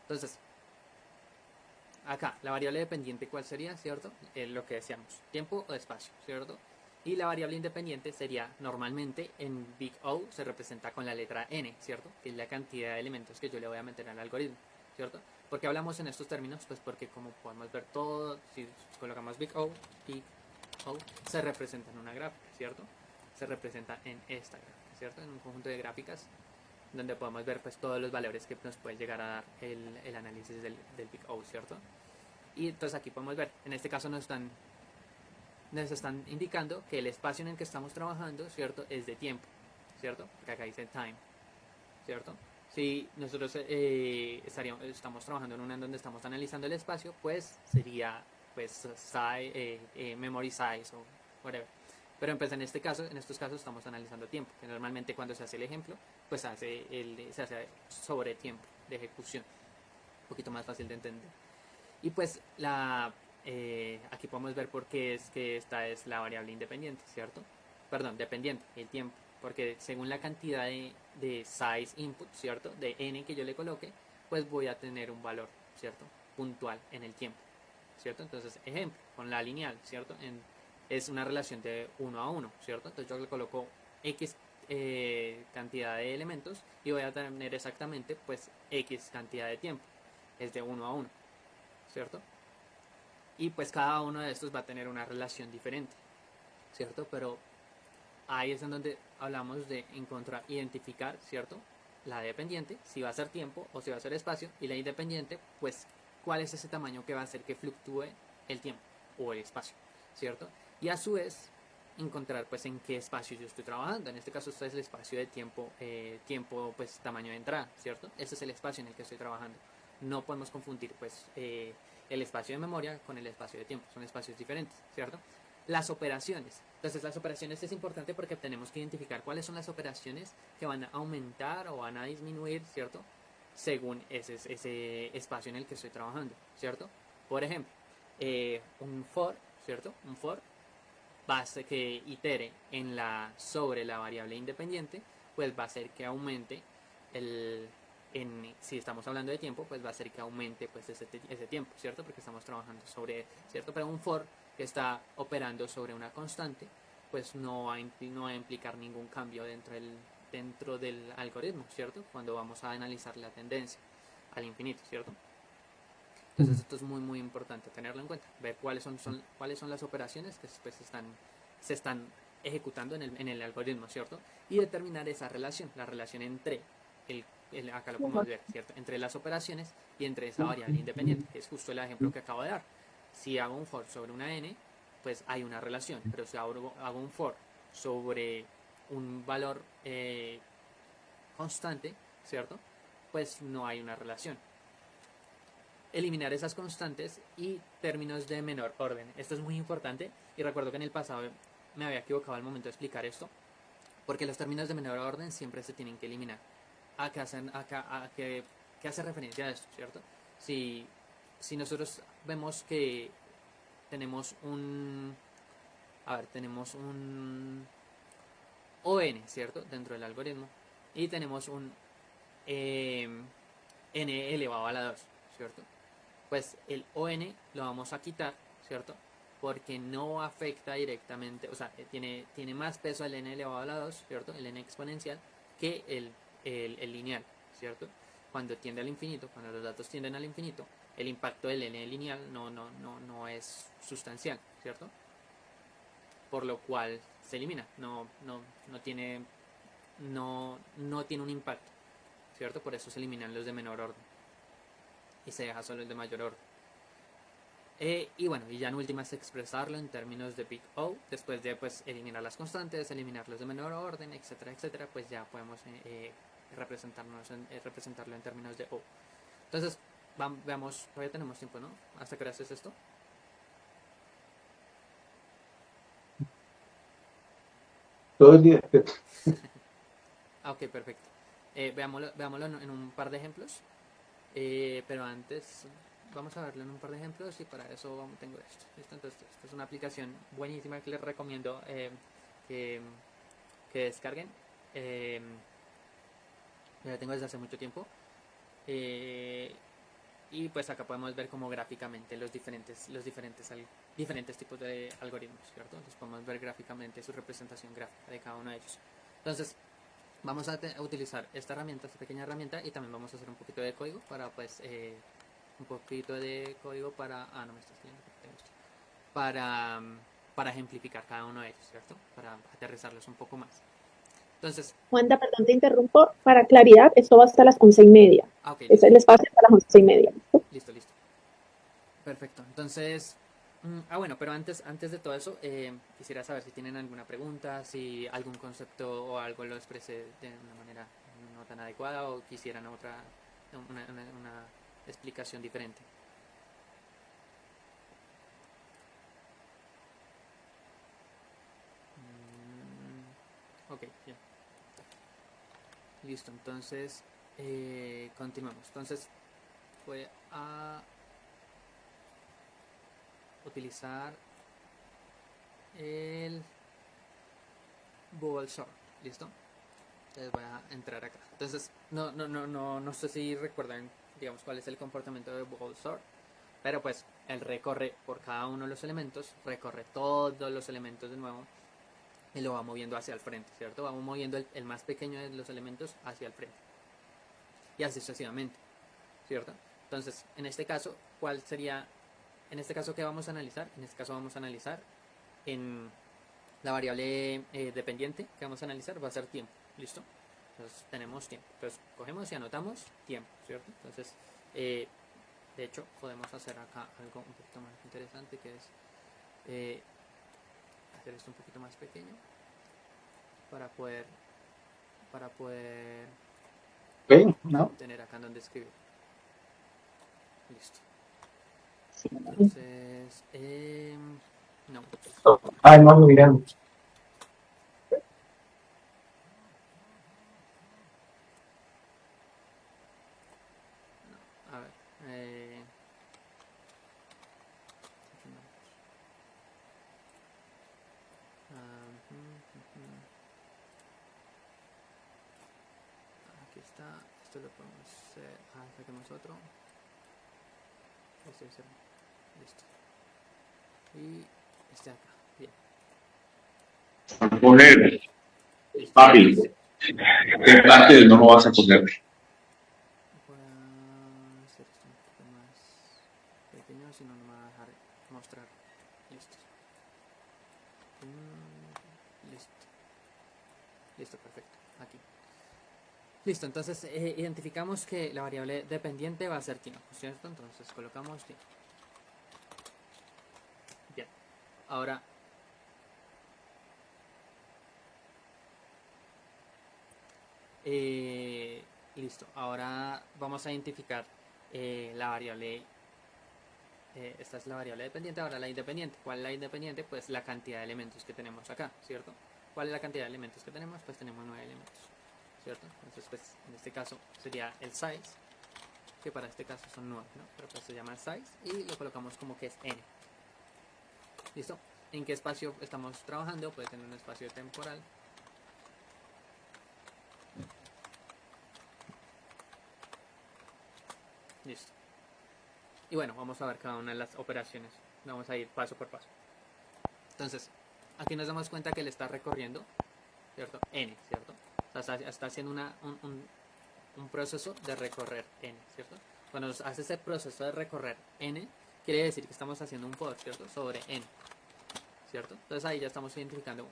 Entonces acá la variable dependiente, ¿cuál sería? ¿Cierto? Lo que decíamos, tiempo o espacio, ¿cierto? Y la variable independiente sería, normalmente en Big O se representa con la letra N, ¿cierto? Que es la cantidad de elementos que yo le voy a meter al algoritmo, ¿cierto? ¿Por qué hablamos en estos términos? Pues porque como podemos ver todo, si colocamos Big O, se representa en una gráfica, ¿cierto? Se representa en esta gráfica, ¿cierto? En un conjunto de gráficas donde podemos ver pues todos los valores que nos puede llegar a dar el análisis del Big O, ¿cierto? Y entonces aquí podemos ver, en este caso nos están indicando que el espacio en el que estamos trabajando, ¿cierto?, es de tiempo, ¿cierto? Porque acá dice time, ¿cierto? Si nosotros estamos trabajando en una en donde estamos analizando el espacio, pues sería pues memory size o whatever. Pero pues en estos casos estamos analizando tiempo, que normalmente cuando se hace el ejemplo, pues se hace sobre tiempo de ejecución, un poquito más fácil de entender. Y pues aquí podemos ver por qué es que esta es la variable independiente, ¿cierto? Perdón, dependiente, el tiempo. Porque según la cantidad de size input, ¿cierto? De n que yo le coloque, pues voy a tener un valor, ¿cierto? Puntual en el tiempo, ¿cierto? Entonces, ejemplo, con la lineal, ¿cierto? Es una relación de 1 a 1, ¿cierto? Entonces yo le coloco X cantidad de elementos y voy a tener exactamente pues X cantidad de tiempo. Es de 1 a 1, ¿cierto? Y pues cada uno de estos va a tener una relación diferente, ¿cierto? Pero ahí es en donde hablamos de encontrar, identificar, ¿cierto? La dependiente, si va a ser tiempo o si va a ser espacio, y la independiente, pues cuál es ese tamaño que va a hacer que fluctúe el tiempo o el espacio, ¿cierto? Y a su vez encontrar pues en qué espacio yo estoy trabajando. En este caso este es el espacio de tiempo, pues tamaño de entrada, ¿cierto? Ese es el espacio en el que estoy trabajando. No podemos confundir pues el espacio de memoria con el espacio de tiempo, son espacios diferentes, ¿cierto? Las operaciones. Entonces las operaciones es importante porque tenemos que identificar cuáles son las operaciones que van a aumentar o van a disminuir, ¿cierto? Según ese espacio en el que estoy trabajando, ¿cierto? Por ejemplo, un for, ¿cierto? Un for va a hacer que itere sobre la variable independiente, pues va a hacer que aumente si estamos hablando de tiempo, pues va a hacer que aumente pues ese tiempo, ¿cierto? Porque estamos trabajando sobre, ¿cierto? Pero un for que está operando sobre una constante, pues no va a implicar ningún cambio dentro del algoritmo, ¿cierto? Cuando vamos a analizar la tendencia al infinito, ¿cierto? Entonces esto es muy muy importante tenerlo en cuenta, ver cuáles son las operaciones que pues, se están ejecutando en el algoritmo, ¿cierto? Y determinar esa relación, la relación entre acá lo podemos ver, ¿cierto? Entre las operaciones y entre esa variable independiente, que es justo el ejemplo que acabo de dar. Si hago un for sobre una n, pues hay una relación, pero si hago un for sobre un valor constante, ¿cierto? Pues no hay una relación. Eliminar esas constantes y términos de menor orden. Esto es muy importante y recuerdo que en el pasado me había equivocado al momento de explicar esto, porque los términos de menor orden siempre se tienen que eliminar. ¿Qué hace referencia a esto, cierto? Si nosotros vemos que tenemos un ON, ¿cierto? Dentro del algoritmo, y tenemos un n elevado a la 2, ¿cierto? Pues el ON lo vamos a quitar, ¿cierto? Porque no afecta directamente, o sea, tiene más peso el n elevado a la 2, ¿cierto? El n exponencial, que el lineal, ¿cierto? Cuando tiende al infinito, cuando los datos tienden al infinito, el impacto del n lineal no es sustancial, ¿cierto? Por lo cual se elimina, no tiene un impacto, ¿cierto? Por eso se eliminan los de menor orden y se deja solo el de mayor orden. Y bueno, y ya en última es expresarlo en términos de big O, después de pues eliminar las constantes, eliminar los de menor orden, etcétera, etcétera, pues ya podemos representarlo en términos de O. Entonces, veamos, todavía tenemos tiempo, ¿no? ¿Hasta qué hora haces esto? Todo el día. Ok, perfecto. Veámoslo en un par de ejemplos. Pero antes vamos a verlo en un par de ejemplos y para eso tengo esto. Entonces, esta es una aplicación buenísima que les recomiendo que descarguen. La tengo desde hace mucho tiempo. Y pues acá podemos ver como gráficamente los diferentes tipos de algoritmos, ¿cierto? Entonces podemos ver gráficamente su representación gráfica de cada uno de ellos. Entonces vamos a utilizar esta pequeña herramienta, y también vamos a hacer un poquito de código para no me está escribiendo porque tengo esto, para ejemplificar cada uno de ellos, ¿cierto? Para aterrizarlos un poco más. Entonces, Wanda, perdón, te interrumpo. Para claridad, esto va hasta las 11:30. okay, Es el espacio hasta las 11:30. listo. Perfecto. Entonces, bueno, pero antes de todo eso, quisiera saber si tienen alguna pregunta, si algún concepto o algo lo expresé de una manera no tan adecuada o quisieran una explicación diferente. Ok, ya. Listo, entonces continuamos. Entonces voy a utilizar el Bubble Sort. ¿Listo? Entonces voy a entrar acá. Entonces no sé si recuerdan, digamos, cuál es el comportamiento de Bubble Sort, pero pues él recorre por cada uno de los elementos, recorre todos los elementos de nuevo y lo va moviendo hacia el frente, ¿cierto? Vamos moviendo el más pequeño de los elementos hacia el frente. Y así sucesivamente, ¿cierto? Entonces, en este caso, ¿cuál sería? En este caso, ¿qué vamos a analizar? En este caso vamos a analizar en la variable dependiente que vamos a analizar va a ser tiempo, ¿listo? Entonces tenemos tiempo. Entonces cogemos y anotamos tiempo, ¿cierto? Entonces, de hecho, podemos hacer acá algo un poquito más interesante, que es hacer esto un poquito más pequeño para poder Ok, ¿no? tener acá donde escribir. Listo. Entonces, no. Ay, no, miran. A ver. Aquí no. Aquí está. Esto lo podemos hacer. Saquemos otro. Este es el. Listo. Y este acá. Bien. Poner, Listo. papi, ¿qué parte no lo vas a poner? Voy a hacer esto un poquito más pequeño, si no, no me va a dejar mostrar. Listo. Listo. Listo, perfecto. Aquí. Listo, entonces identificamos que la variable dependiente va a ser tiempo, ¿cierto? Entonces colocamos tiempo. Bien. Ahora, listo. Ahora vamos a identificar la variable. Esta es la variable dependiente, ahora la independiente. ¿Cuál es la independiente? Pues la cantidad de elementos que tenemos acá, ¿cierto? ¿Cuál es la cantidad de elementos que tenemos? Pues tenemos 9 elementos, ¿cierto? Entonces, pues en este caso sería el size, que para este caso son 9, ¿no? Pero pues se llama size y lo colocamos como que es n. ¿Listo? ¿En qué espacio estamos trabajando? Puede tener un espacio temporal. Listo. Y bueno, vamos a ver cada una de las operaciones. Vamos a ir paso por paso. Entonces, aquí nos damos cuenta que le está recorriendo, ¿cierto? N, ¿cierto? O sea, está haciendo un proceso de recorrer N, ¿cierto? Cuando nos hace ese proceso de recorrer N, quiere decir que estamos haciendo un pod, ¿cierto? Sobre N, ¿cierto? Entonces ahí ya estamos identificando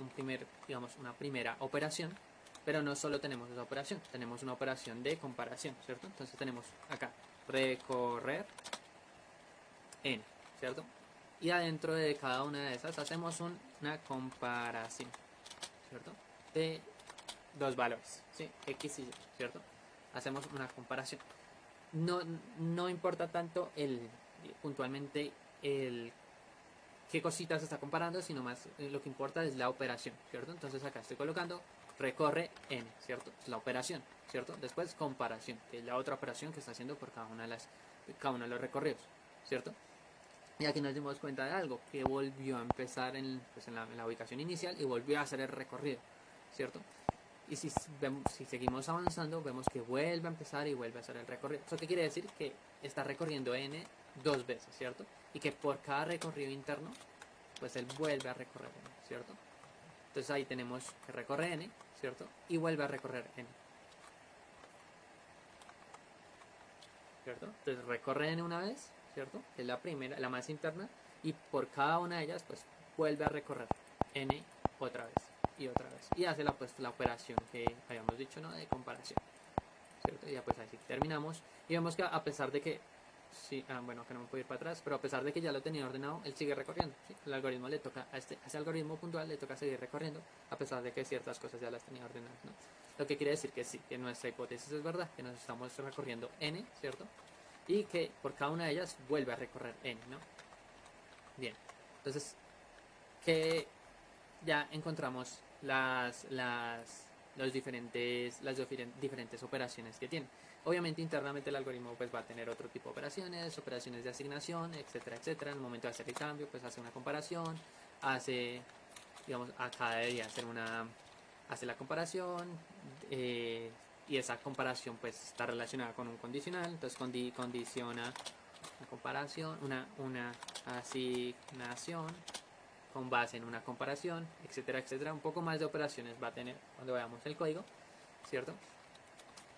una primera operación, pero no solo tenemos esa operación, tenemos una operación de comparación, ¿cierto? Entonces tenemos acá, recorrer N, ¿cierto? Y adentro de cada una de esas hacemos una comparación, ¿cierto? De dos valores, ¿sí? X y Y, ¿cierto? Hacemos una comparación. No importa tanto puntualmente qué cositas se está comparando, sino más lo que importa es la operación, ¿cierto? Entonces acá estoy colocando recorre N, ¿cierto? Es la operación, ¿cierto? Después comparación, que es la otra operación que está haciendo por cada uno de los recorridos, ¿cierto? Y aquí nos dimos cuenta de algo, que volvió a empezar en la ubicación inicial y volvió a hacer el recorrido, ¿cierto? Y si seguimos avanzando, vemos que vuelve a empezar y vuelve a hacer el recorrido. ¿Eso qué quiere decir? Que está recorriendo N 2 veces, ¿cierto? Y que por cada recorrido interno, pues él vuelve a recorrer N, ¿cierto? Entonces ahí tenemos que recorre N, ¿cierto? Y vuelve a recorrer N, ¿cierto? Entonces recorre N una vez, ¿cierto? Que es la primera, la más interna, y por cada una de ellas, pues vuelve a recorrer N otra vez y otra vez. Y hace la operación que habíamos dicho, ¿no? De comparación, ¿cierto? Y ya pues así terminamos. Y vemos que a pesar de que, sí, bueno, que no me puedo ir para atrás, pero a pesar de que ya lo tenía ordenado, él sigue recorriendo, ¿sí? El algoritmo le toca, a ese algoritmo puntual le toca seguir recorriendo, a pesar de que ciertas cosas ya las tenía ordenadas, ¿no? Lo que quiere decir que sí, que nuestra hipótesis es verdad, que nos estamos recorriendo N, ¿cierto? Y que por cada una de ellas vuelve a recorrer N, ¿no? Bien, entonces, que ya encontramos las diferentes operaciones que tiene. Obviamente internamente el algoritmo pues va a tener otro tipo de operaciones de asignación, etcétera, etcétera. En el momento de hacer el cambio pues hace una comparación, acá debería hace la comparación, y esa comparación pues está relacionada con un condicional, entonces condiciona una comparación, una asignación con base en una comparación, etcétera, etcétera. Un poco más de operaciones va a tener cuando veamos el código, ¿cierto?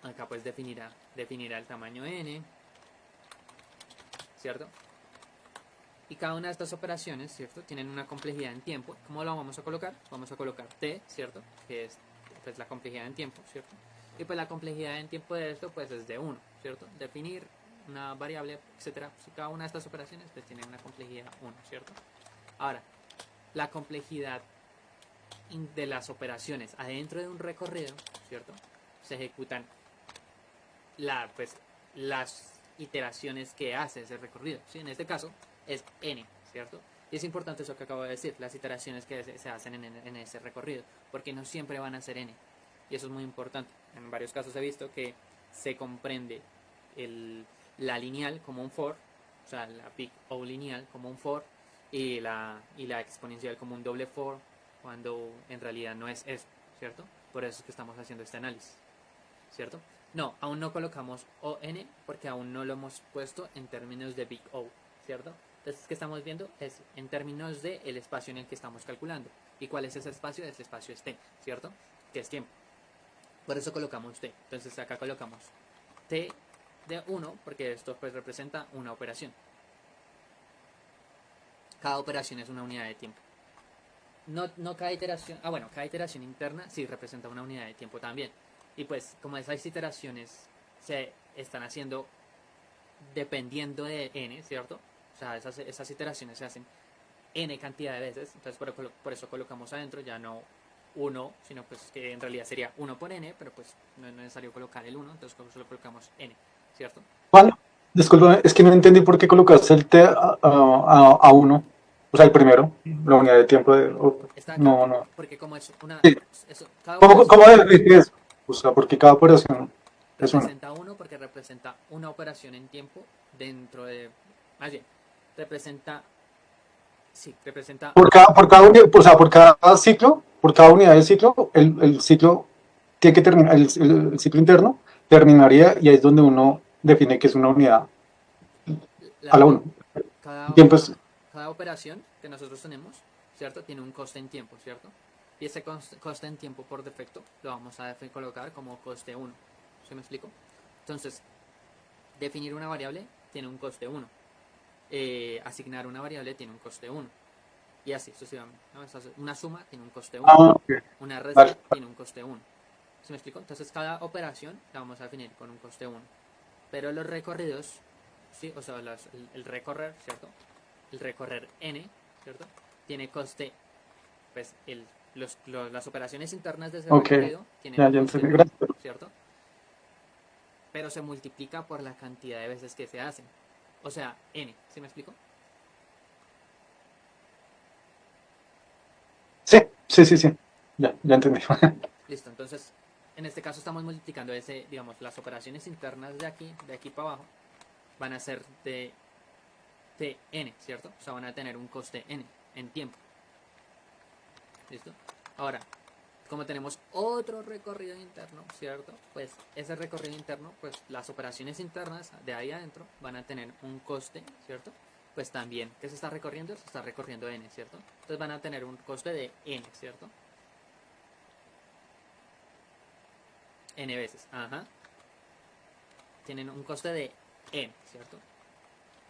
Acá pues definirá el tamaño n, ¿cierto? Y cada una de estas operaciones, ¿cierto? Tienen una complejidad en tiempo. ¿Cómo lo vamos a colocar? Vamos a colocar t, ¿cierto? Que es pues la complejidad en tiempo, ¿cierto? Y pues la complejidad en tiempo de esto pues es de 1, ¿cierto? Definir una variable, etcétera. Si cada una de estas operaciones pues tiene una complejidad 1, ¿cierto? Ahora, la complejidad de las operaciones adentro de un recorrido, ¿cierto? Se ejecutan las iteraciones que hace ese recorrido, ¿sí? En este caso es n, ¿cierto? Y es importante eso que acabo de decir, las iteraciones que se hacen en ese recorrido, porque no siempre van a ser n. Y eso es muy importante. En varios casos he visto que se comprende la lineal como un for, o sea, la big O lineal como un for, y la exponencial como un doble for, cuando en realidad no es eso, ¿cierto? Por eso es que estamos haciendo este análisis, ¿cierto? No, aún no colocamos on porque aún no lo hemos puesto en términos de big O, ¿cierto? Entonces, ¿qué estamos viendo? Es en términos del espacio en el que estamos calculando. ¿Y cuál es ese espacio? Ese espacio es t, ¿cierto? Que es tiempo. Por eso colocamos t. Entonces acá colocamos t de 1 porque esto pues representa una operación. Cada operación es una unidad de tiempo. No cada iteración, bueno, cada iteración interna sí representa una unidad de tiempo también. Y pues como esas iteraciones se están haciendo dependiendo de n, ¿cierto? O sea, esas iteraciones se hacen n cantidad de veces, entonces por eso colocamos adentro ya no 1, sino pues que en realidad sería 1 por n, pero pues no es necesario colocar el 1, entonces solo colocamos n, ¿cierto? Juan, disculpa, es que no entendí por qué colocaste el t a 1, o sea, el primero, la unidad de tiempo de... Está acá, no. porque como es una... Sí. Cada ¿Cómo operación definiste eso? O sea, porque cada operación es una. representa 1 porque representa una operación en tiempo dentro de... Más bien, representa... Sí, representa... Por cada o sea, por cada ciclo, por cada unidad de ciclo, el ciclo tiene que terminar, el ciclo interno terminaría y ahí es donde uno define que es una unidad a la 1. Cada operación que nosotros tenemos, ¿cierto? Tiene un coste en tiempo, ¿cierto? Y ese coste en tiempo por defecto lo vamos a colocar como coste 1. ¿Sí me explico? Entonces, definir una variable tiene un coste 1. Asignar una variable tiene un coste 1. Y así sucesivamente, ¿no? Una suma tiene un coste 1. Okay. Una resta tiene un coste 1. ¿Sí me explico? Entonces, cada operación la vamos a definir con un coste 1. Pero los recorridos, ¿sí? O sea, el recorrer, ¿cierto? El recorrer n, ¿cierto? Tiene coste, pues las operaciones internas de ese recorrido tienen un coste 1, ¿cierto? Pero se multiplica por la cantidad de veces que se hacen. O sea, n, ¿sí me explico? Sí. Ya entendí. Listo, entonces, en este caso estamos multiplicando digamos, las operaciones internas de aquí para abajo, van a ser de n, ¿cierto? O sea, van a tener un coste n en tiempo. ¿Listo? Ahora, como tenemos otro recorrido interno, ¿cierto? Pues ese recorrido interno, pues las operaciones internas de ahí adentro van a tener un coste, ¿cierto? Pues también, ¿qué se está recorriendo? Se está recorriendo n, ¿cierto? Entonces van a tener un coste de n, ¿cierto? N veces, ajá. Tienen un coste de n, ¿cierto?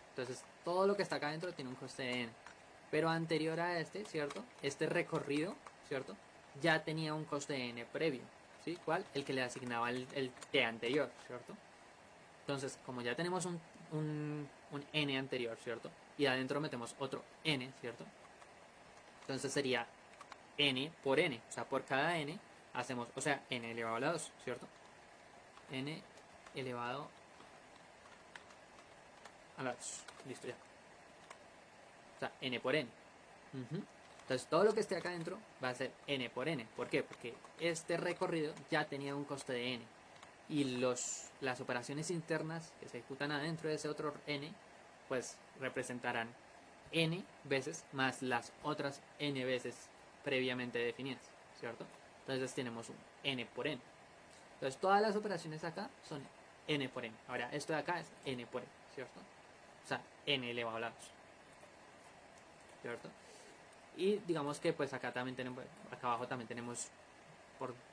Entonces, todo lo que está acá adentro tiene un coste de n. Pero anterior a este, ¿cierto? Este recorrido, ¿cierto? Ya tenía un coste de n previo, ¿sí? ¿Cuál? El que le asignaba el t anterior, ¿cierto? Entonces, como ya tenemos un n anterior, ¿cierto? Y adentro metemos otro n, ¿cierto? Entonces sería n por n. O sea, por cada n hacemos, o sea, n elevado a la 2, ¿cierto? N elevado a la 2. Listo, ya. O sea, n por n. Entonces, todo lo que esté acá adentro va a ser n por n. ¿Por qué? Porque este recorrido ya tenía un coste de n. Y las operaciones internas que se ejecutan adentro de ese otro n, pues representarán n veces más las otras n veces previamente definidas, ¿cierto? Entonces tenemos un n por n. Entonces todas las operaciones acá son n por n. Ahora, esto de acá es n por n, ¿cierto? o sea, n elevado a la 2, ¿cierto? Y digamos que pues acá también tenemos, acá abajo también tenemos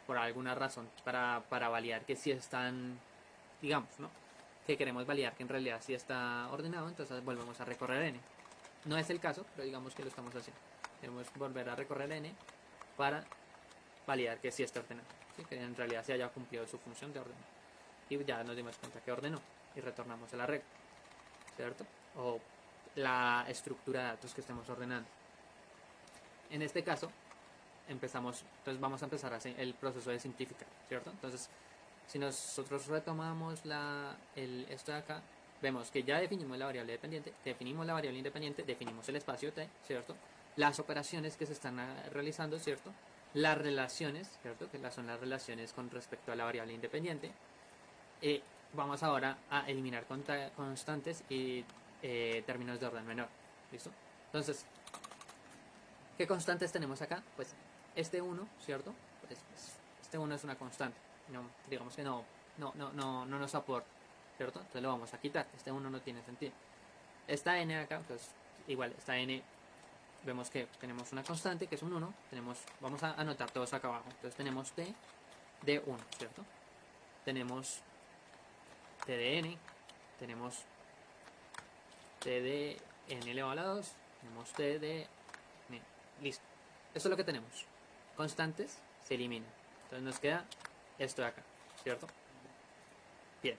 por alguna razón para validar que sí están, digamos, ¿no? Que queremos validar que en realidad sí está ordenado, entonces volvemos a recorrer n. No es el caso, pero digamos que lo estamos haciendo. Queremos volver a recorrer n para validar que sí está ordenado, ¿sí? Que en realidad sí haya cumplido su función de ordenar. Y ya nos dimos cuenta que ordenó y retornamos a la regla, ¿cierto? O la estructura de datos que estemos ordenando. En este caso, entonces vamos a empezar a hacer el proceso de simplificar, ¿cierto? Entonces, si nosotros retomamos esto de acá, vemos que ya definimos la variable dependiente, definimos la variable independiente, definimos el espacio t, ¿cierto? Las operaciones que se están realizando, ¿cierto? Las relaciones, ¿cierto? Que son las relaciones con respecto a la variable independiente. Vamos ahora a eliminar constantes y términos de orden menor, ¿listo? Entonces, ¿qué constantes tenemos acá? Pues este 1, ¿cierto? Pues, este 1 es una constante, no, digamos que no nos aporta, ¿cierto? Entonces lo vamos a quitar, este 1 no tiene sentido. Esta n acá, pues igual, esta n, vemos que tenemos una constante que es un 1, vamos a anotar todos acá abajo, entonces tenemos t de 1, ¿cierto? Tenemos t de n, tenemos t de n elevado a la 2, tenemos t de n, listo. Esto es lo que tenemos. Constantes se eliminan. Entonces nos queda esto de acá, ¿cierto? Bien.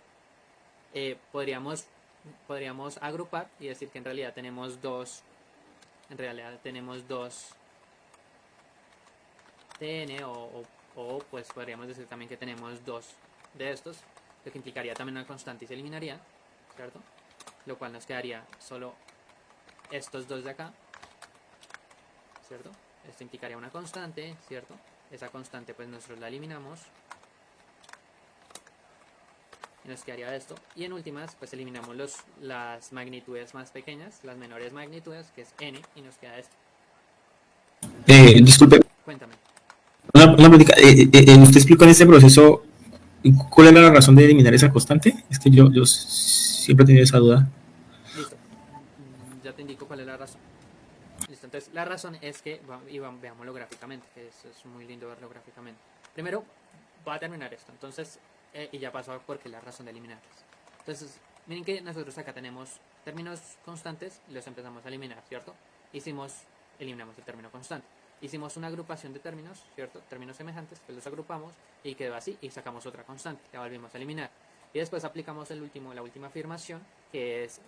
Podríamos agrupar y decir que en realidad tenemos dos tn o pues podríamos decir también que tenemos dos de estos, lo que implicaría también una constante y se eliminaría, ¿cierto? Lo cual nos quedaría solo estos dos de acá, ¿cierto? Esto implicaría una constante, ¿cierto? Esa constante pues nosotros la eliminamos y nos quedaría esto. Y en últimas pues eliminamos las magnitudes más pequeñas, las menores magnitudes, que es n, y nos queda esto. Disculpe, Cuéntame. una pregunta. ¿Usted explicó en este proceso cuál es la razón de eliminar esa constante? Es que yo siempre he tenido esa duda. Listo. Ya te indico cuál es la razón. Listo, entonces la razón es que, veámoslo gráficamente, que es muy lindo verlo gráficamente. Primero va a terminar esto, entonces, y ya pasó por qué la razón de eliminarlas. Entonces, miren que nosotros acá tenemos términos constantes y los empezamos a eliminar, ¿cierto? Eliminamos el término constante. Hicimos una agrupación de términos, ¿cierto? Términos semejantes, pues los agrupamos y quedó así y sacamos otra constante, la volvimos a eliminar. Y después aplicamos la última afirmación, que es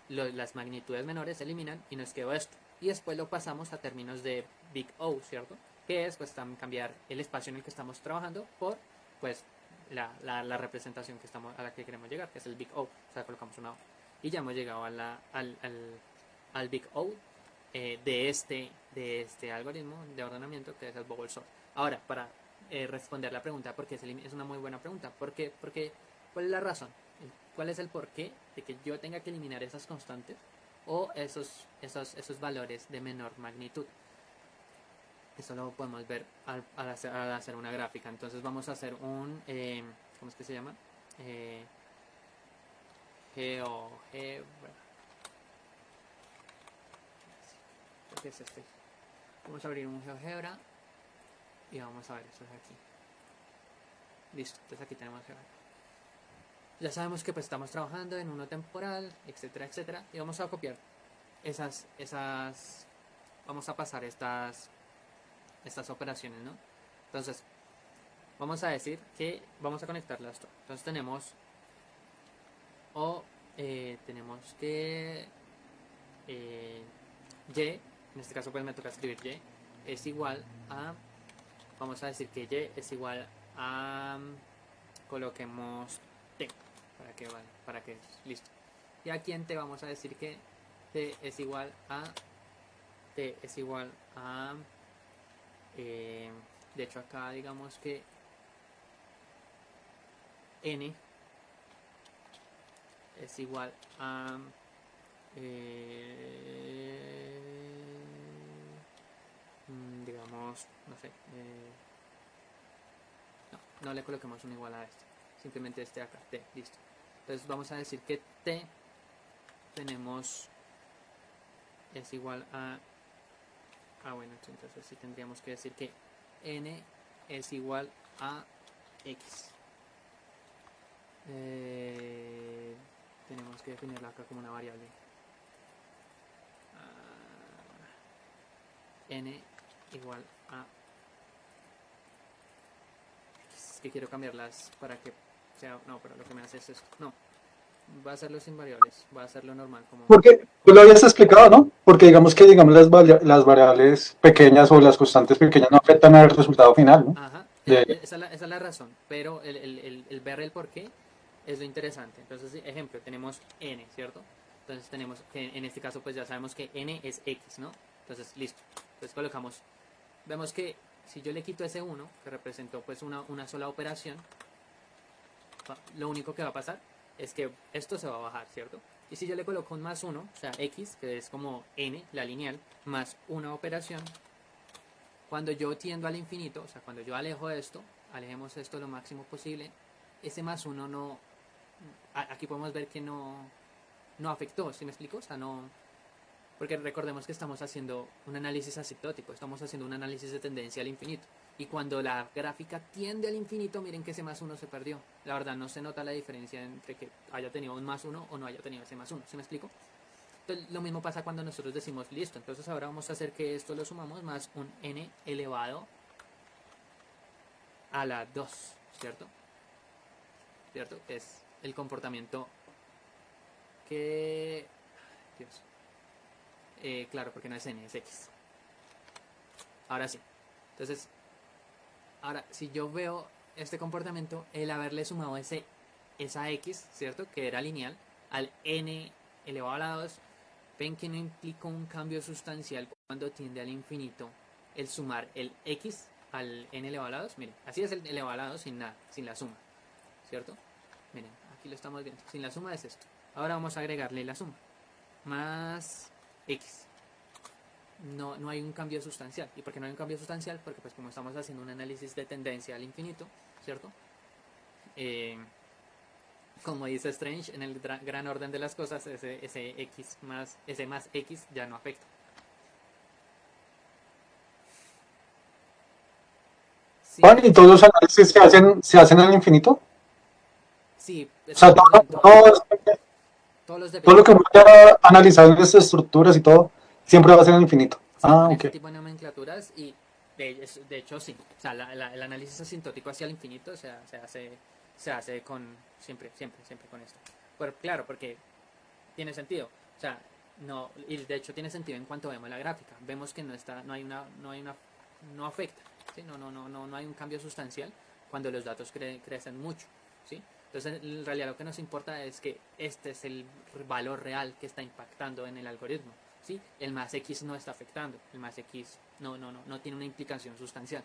las magnitudes menores se eliminan y nos quedó esto. Y después lo pasamos a términos de Big O, ¿cierto? Que es pues cambiar el espacio en el que estamos trabajando por pues la representación a la que queremos llegar, que es el Big O. O sea, colocamos una O. Y ya hemos llegado al Big O de este algoritmo de ordenamiento, que es el bubble sort. Ahora, para responder la pregunta, porque es una muy buena pregunta, porque ¿cuál es la razón? ¿Cuál es el porqué de que yo tenga que eliminar esas constantes o esos valores de menor magnitud? Eso lo podemos ver al hacer una gráfica. Entonces vamos a hacer un ¿cómo es que se llama? GeoGebra. ¿Qué es este? Vamos a abrir un GeoGebra y vamos a ver eso de aquí. Listo, entonces aquí tenemos GeoGebra. Ya sabemos que pues estamos trabajando en uno temporal, etcétera, etcétera, y vamos a copiar vamos a pasar estas operaciones, ¿no? Entonces, vamos a decir que vamos a conectarlas todas. Entonces tenemos tenemos que y, en este caso pues me toca escribir y, es igual a, vamos a decir que y es igual a, coloquemos t, para que listo. Y aquí en t vamos a decir que t es igual a de hecho acá digamos que n es igual a digamos, no sé, no le coloquemos un igual a este, simplemente este acá, t, listo. Entonces vamos a decir que t tenemos es igual a... bueno, entonces sí tendríamos que decir que n es igual a x. Tenemos que definirla acá como una variable. N igual a x. Que quiero cambiarlas para que sea... No, pero lo que me hace es esto. No, va a hacerlo sin variables. Va a hacerlo normal como... Porque tú lo habías explicado, ¿no? Porque digamos que las variables pequeñas o las constantes pequeñas no afectan al resultado final, ¿no? Ajá, De- esa es la razón, pero el ver el por qué es lo interesante. Entonces, ejemplo, tenemos n, ¿cierto? Entonces tenemos que en este caso pues ya sabemos que n es x, ¿no? Entonces, listo. Entonces colocamos, vemos que si yo le quito ese 1, que representó pues una sola operación, lo único que va a pasar es que esto se va a bajar, ¿cierto? Y si yo le coloco un más 1, o sea, x, que es como n, la lineal, más una operación, cuando yo tiendo al infinito, o sea, cuando yo alejo esto, alejemos esto lo máximo posible, ese más 1 no... Aquí podemos ver que no afectó, ¿sí me explico? O sea, no... Porque recordemos que estamos haciendo un análisis asintótico, estamos haciendo un análisis de tendencia al infinito. Y cuando la gráfica tiende al infinito, miren que ese más 1 se perdió. La verdad no se nota la diferencia entre que haya tenido un más 1 o no haya tenido ese más 1, ¿sí me explico? Entonces, lo mismo pasa cuando nosotros decimos listo. Entonces ahora vamos a hacer que esto lo sumamos más un n elevado a la 2, ¿cierto? ¿Cierto? Es el comportamiento que... Dios. Claro, porque no es n, es x. Ahora sí. Entonces, ahora, si yo veo este comportamiento, el haberle sumado esa x, ¿cierto? Que era lineal, al n elevado a la 2, ven que no implica un cambio sustancial cuando tiende al infinito el sumar el x al n elevado a la 2. Miren, así es el elevado a la 2 sin nada, sin la suma, ¿cierto? Miren, aquí lo estamos viendo. Sin la suma es esto. Ahora vamos a agregarle la suma. Más x. No hay un cambio sustancial. ¿Y por qué no hay un cambio sustancial? Porque pues como estamos haciendo un análisis de tendencia al infinito, ¿cierto? Como dice Strange, en el gran orden de las cosas, ese más x ya no afecta. Sí, Juan, ¿y todos los análisis se hacen al infinito? sí, O sea, todos los todo lo que uno haya analizado en estas estructuras y todo, siempre va a ser al infinito. Sí, Ah, con ok. este tipo de nomenclaturas y de hecho sí. O sea, el análisis asintótico hacia el infinito o sea, se hace con siempre con esto. Pero claro, porque tiene sentido. O sea, no, y de hecho tiene sentido en cuanto vemos la gráfica. Vemos que no afecta, ¿sí? No hay un cambio sustancial cuando los datos crecen mucho, ¿sí? Entonces, en realidad lo que nos importa es que este es el valor real que está impactando en el algoritmo, ¿sí? El más x no está afectando, el más x no tiene una implicación sustancial.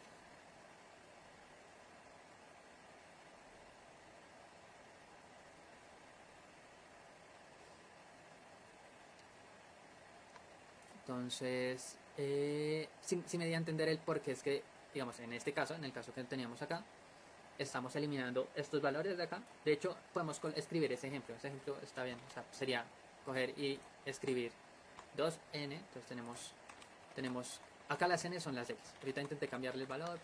Entonces, sí me di a entender el por qué es que, digamos, en este caso, en el caso que teníamos acá, estamos eliminando estos valores de acá. De hecho, podemos escribir ese ejemplo. Ese ejemplo está bien. O sea, sería coger y escribir 2n. Entonces tenemos acá las n son las x. Ahorita intenté cambiarle el valor.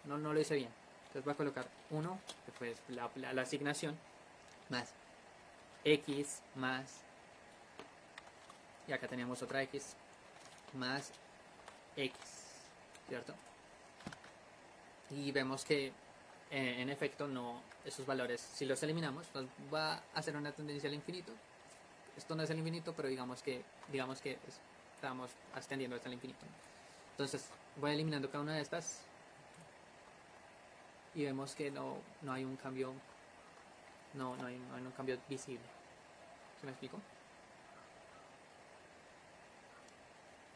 No lo hice bien. Entonces voy a colocar 1, después la asignación, más x, más... Y acá tenemos otra x, más x, ¿cierto? Y vemos que en efecto esos valores, si los eliminamos, nos va a hacer una tendencia al infinito. Esto no es el infinito, pero digamos que estamos ascendiendo hasta el infinito. Entonces voy eliminando cada una de estas y vemos que no hay un cambio, no hay un cambio visible. ¿Se me explico?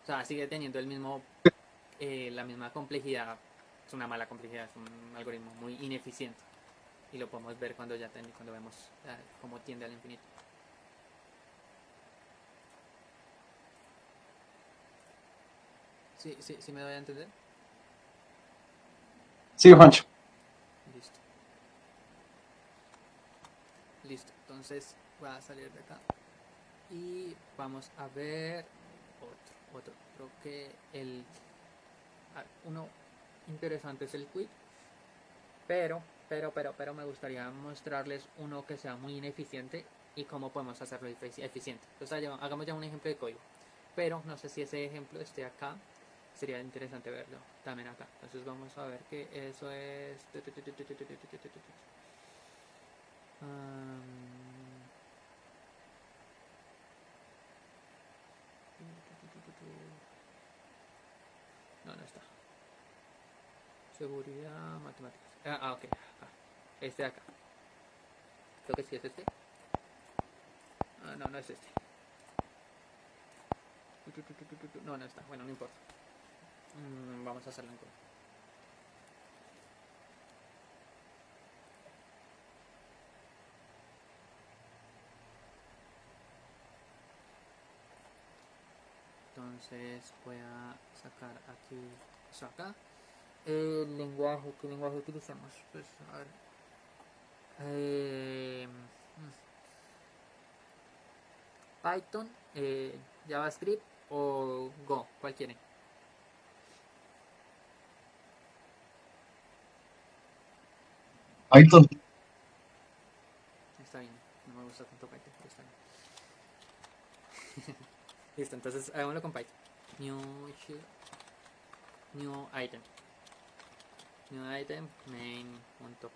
O sea, sigue teniendo la misma complejidad. Es una mala complejidad, es un algoritmo muy ineficiente. Y lo podemos ver cuando vemos cómo tiende al infinito. ¿Sí me doy a entender? Sí, Juancho. Listo. Entonces voy a salir de acá. Y vamos a ver otro. Creo que uno interesante es el quit, pero me gustaría mostrarles uno que sea muy ineficiente y cómo podemos hacerlo eficiente. Entonces hagamos ya un ejemplo de código, pero no sé si ese ejemplo esté acá. Sería interesante verlo también acá. Entonces vamos a ver que eso es no está. Seguridad, matemáticas. Ok, acá. Este de acá. Creo que sí es este. No es este. No está. Bueno, no importa. Vamos a hacerlo en código. Entonces voy a sacar aquí eso acá. El lenguaje, ¿qué lenguaje utilizamos? Pues a ver. Python, JavaScript o Go, ¿cuál quieren? Python. Está bien, no me gusta tanto Python, pero está bien. Listo, entonces hagámoslo con Python. New item main.py.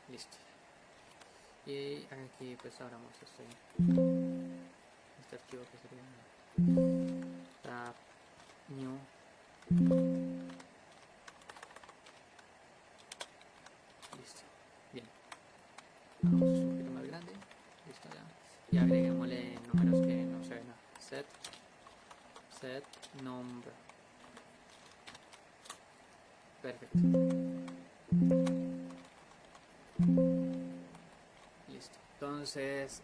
Listo. Y aquí pues abramos este archivo que sería tab new. Listo. Bien. Vamos un poquito más grande. Listo ya. Y agreguémosle números que no se ven. Set number. Perfecto. Listo. Entonces,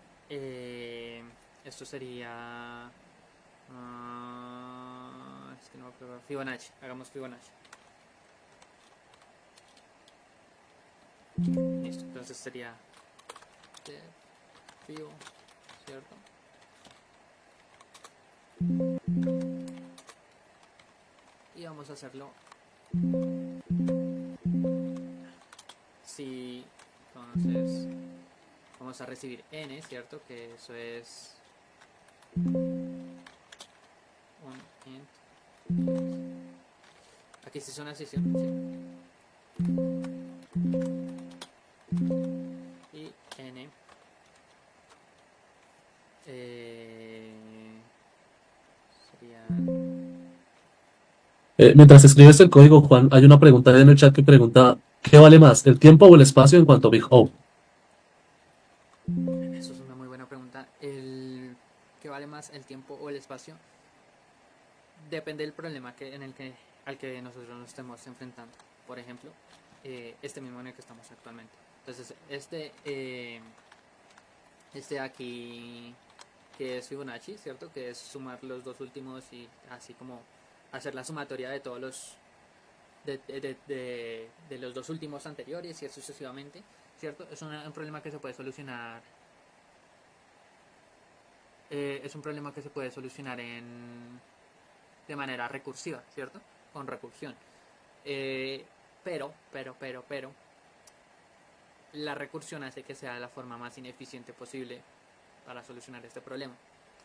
esto sería es que no me acuerdo. Fibonacci. Hagamos Fibonacci. Listo. Entonces sería Fibo, ¿cierto? Y vamos a hacerlo. Sí, entonces vamos a recibir n, ¿cierto? Que eso es un int. Aquí sí es una sesión, sí. Y n sería. Mientras escribes el código, Juan, hay una pregunta en el chat que pregunta, ¿qué vale más, el tiempo o el espacio en cuanto a Big O? Eso es una muy buena pregunta. ¿Qué vale más, el tiempo o el espacio? Depende del problema al que nosotros nos estemos enfrentando. Por ejemplo, este mismo en el que estamos actualmente. Entonces, este aquí, que es Fibonacci, ¿cierto? Que es sumar los dos últimos y así como hacer la sumatoria de todos los de los dos últimos anteriores y así sucesivamente, ¿cierto? Es un problema que se puede solucionar. Es un problema que se puede solucionar de manera recursiva, ¿cierto? Con recursión. Pero la recursión hace que sea la forma más ineficiente posible para solucionar este problema,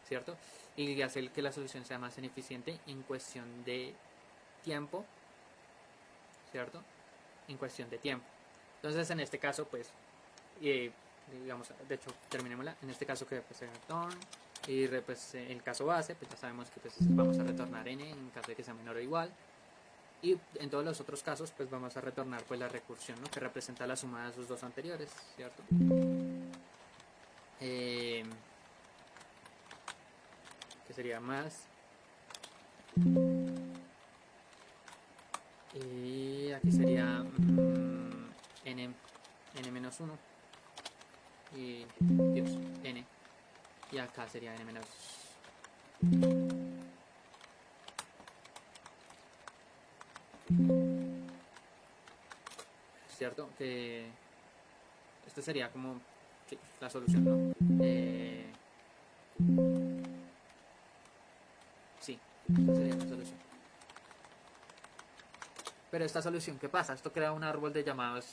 ¿cierto? Y hace que la solución sea más ineficiente en cuestión de tiempo, ¿cierto? En cuestión de tiempo. Entonces, en este caso, pues, digamos, de hecho, terminémosla. En este caso que pues return y pues, el caso base, pues ya sabemos que pues, vamos a retornar n en caso de que sea menor o igual. Y en todos los otros casos, pues vamos a retornar pues la recursión, ¿no? Que representa la suma de sus dos anteriores, ¿cierto? Que sería más. Y aquí sería n menos 1. Y Dios, n. Y acá sería n menos. ¿Cierto? Que esto sería como sí, la solución, ¿no? Esa sería una solución. Pero esta solución, ¿qué pasa? Esto crea un árbol de llamados.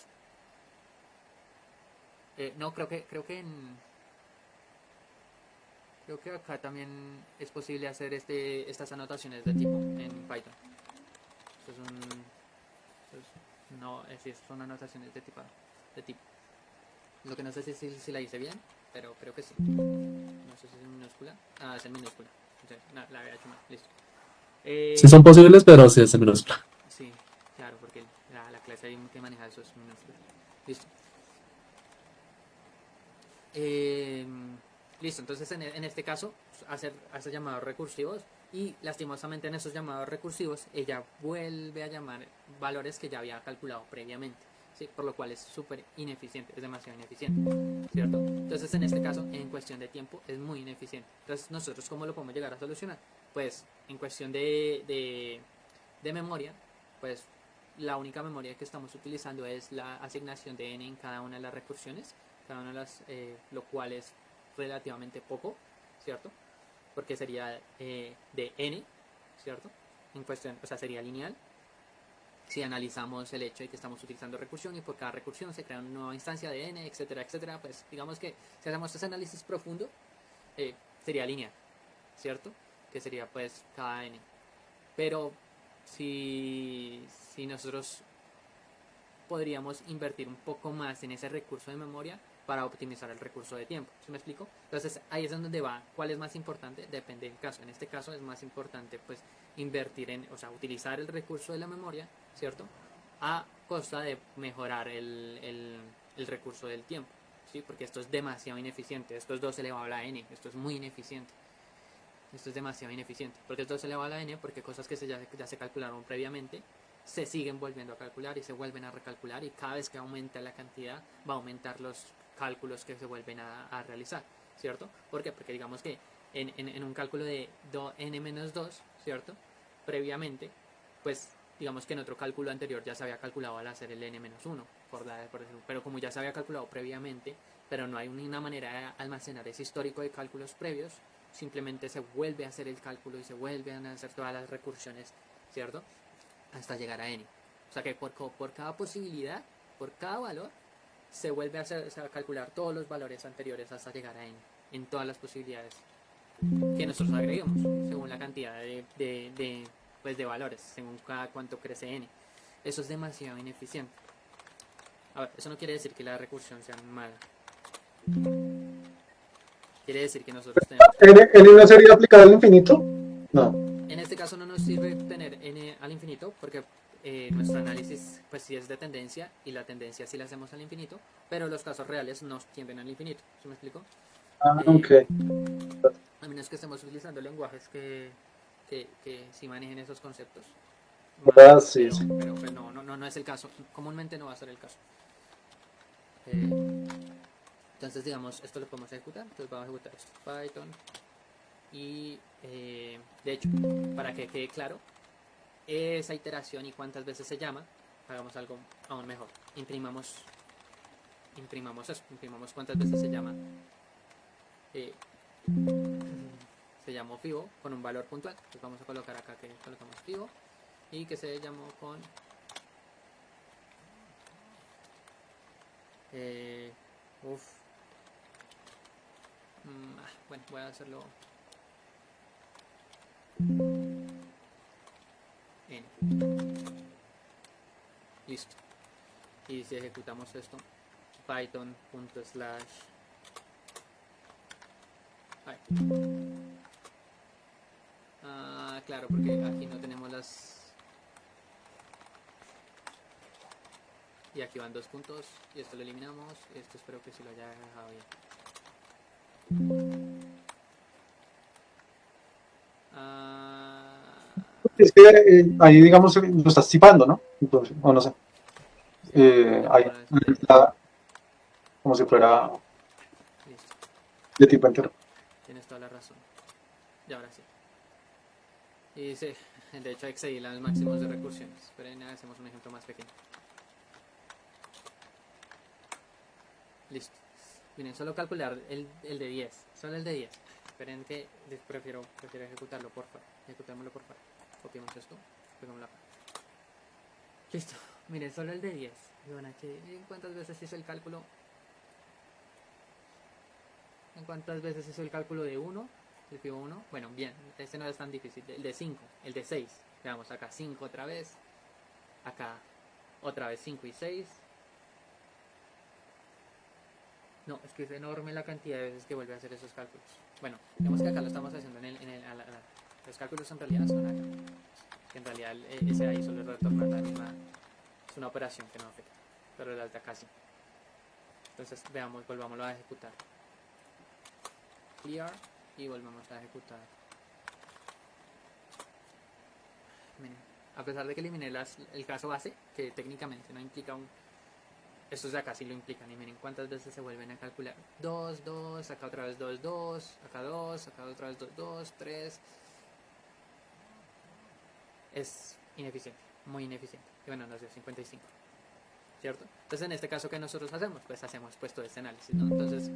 No, creo que acá también es posible hacer estas anotaciones de tipo en Python. Esto es no, es decir, son anotaciones de tipo. Lo que no sé si la hice bien, pero creo que sí. No sé si es en minúscula. Ah, es en minúscula. Entonces, no, la había hecho mal. Listo. Sí son posibles, pero sí es en minúscula. Sí, claro, porque la clase ahí que maneja eso es minúscula. Listo. Listo, entonces en este caso hacer llamados recursivos y lastimosamente en esos llamados recursivos ella vuelve a llamar valores que ya había calculado previamente, ¿sí? Por lo cual es súper ineficiente, es demasiado ineficiente, ¿cierto? Entonces en este caso en cuestión de tiempo es muy ineficiente. Entonces nosotros ¿cómo lo podemos llegar a solucionar? Pues en cuestión de memoria, pues la única memoria que estamos utilizando es la asignación de n en cada una de las recursiones, cada una de las, lo cual es relativamente poco, ¿cierto? Porque sería de n, ¿cierto? En cuestión, o sea, sería lineal. Si analizamos el hecho de que estamos utilizando recursión y por cada recursión se crea una nueva instancia de n, etcétera, etcétera, pues digamos que si hacemos ese análisis profundo, sería lineal, ¿cierto? Que sería pues cada n. Pero si nosotros podríamos invertir un poco más en ese recurso de memoria para optimizar el recurso de tiempo. ¿Sí me explico? Entonces ahí es donde va. ¿Cuál es más importante? Depende del caso. En este caso es más importante pues invertir o sea, utilizar el recurso de la memoria, ¿cierto? A costa de mejorar el recurso del tiempo, ¿sí? Porque esto es demasiado ineficiente. Esto es 2 elevado a la n. Esto es muy ineficiente. Esto es demasiado ineficiente. Porque es 2 elevado a la n, porque cosas que ya se calcularon previamente se siguen volviendo a calcular y se vuelven a recalcular, y cada vez que aumenta la cantidad va a aumentar los cálculos que se vuelven a realizar, ¿cierto? ¿Por qué? Porque digamos que en un cálculo de n-2, ¿cierto? Previamente, pues digamos que en otro cálculo anterior ya se había calculado al hacer el n-1, por ejemplo, pero como ya se había calculado previamente, pero no hay una manera de almacenar ese histórico de cálculos previos, simplemente se vuelve a hacer el cálculo y se vuelven a hacer todas las recursiones, ¿cierto? Hasta llegar a n. O sea que por cada posibilidad, por cada valor, se vuelve a calcular todos los valores anteriores hasta llegar a n, en todas las posibilidades que nosotros agreguemos, según la cantidad de valores, según cada cuánto crece n. Eso es demasiado ineficiente. A ver, eso no quiere decir que la recursión sea mala. Quiere decir que nosotros tenemos... ¿N no sería aplicable al infinito? No. En este caso no nos sirve tener n al infinito porque nuestro análisis pues sí es de tendencia y la tendencia sí la hacemos al infinito, pero los casos reales nos tienden al infinito. ¿Sí me explico? Ok. A menos que estemos utilizando lenguajes que sí manejen esos conceptos. Sí. Pero pues no es el caso. Comúnmente no va a ser el caso. Entonces digamos, esto lo podemos ejecutar. Entonces vamos a ejecutar esto. Python. Y de hecho, para que quede claro esa iteración y cuántas veces se llama, hagamos algo aún mejor. Imprimamos eso, imprimamos cuántas veces se llama. Se llamó FIBO con un valor puntual. Entonces vamos a colocar acá que colocamos FIBO y que se llamó con bueno, voy a hacerlo n. Listo. Y si ejecutamos esto, python./ claro, porque aquí no tenemos las... Y aquí van 2 puntos, y esto lo eliminamos, esto espero que sí lo haya dejado bien. Es que ahí, digamos, lo estás tipando, ¿no? Entonces, o no sé. Ahí, como si fuera Listo. de tipo entero. Tienes toda la razón. Y ahora sí. Y sí, de hecho excedí los máximos de recursiones. Pero ahí hacemos un ejemplo más pequeño. Listo. Miren, solo calcular el de 10. Solo el de 10. esperen que prefiero ejecutarlo por fuera. Ejecutémoslo por fuera. Copiamos esto, pegámoslo acá. Listo. Miren, solo el de 10. Miren cuántas veces hizo el cálculo. ¿En cuántas veces hizo el cálculo de 1? El pivo 1. Bueno, bien. Este no es tan difícil. El de 5. El de 6. Veamos acá 5 otra vez. Acá otra vez 5 y 6. No, es que es enorme la cantidad de veces que vuelve a hacer esos cálculos. Bueno, vemos que acá lo estamos haciendo los cálculos en realidad son acá. Que en realidad ese ahí solo retorna la misma. Es una operación que no afecta. Pero el de acá sí. Entonces, veamos, volvámoslo a ejecutar. Clear y volvemos a ejecutar. Miren, a pesar de que eliminé el caso base, que técnicamente no implica un... Estos de acá sí lo implican. Y miren cuántas veces se vuelven a calcular. 2, 2, acá otra vez 2, 2, acá 2, acá otra vez 2, 2, 3. Es ineficiente, muy ineficiente. Y bueno, nos dio 55. ¿Cierto? Entonces en este caso, ¿qué nosotros hacemos? Pues hacemos todo este análisis, ¿no? Entonces,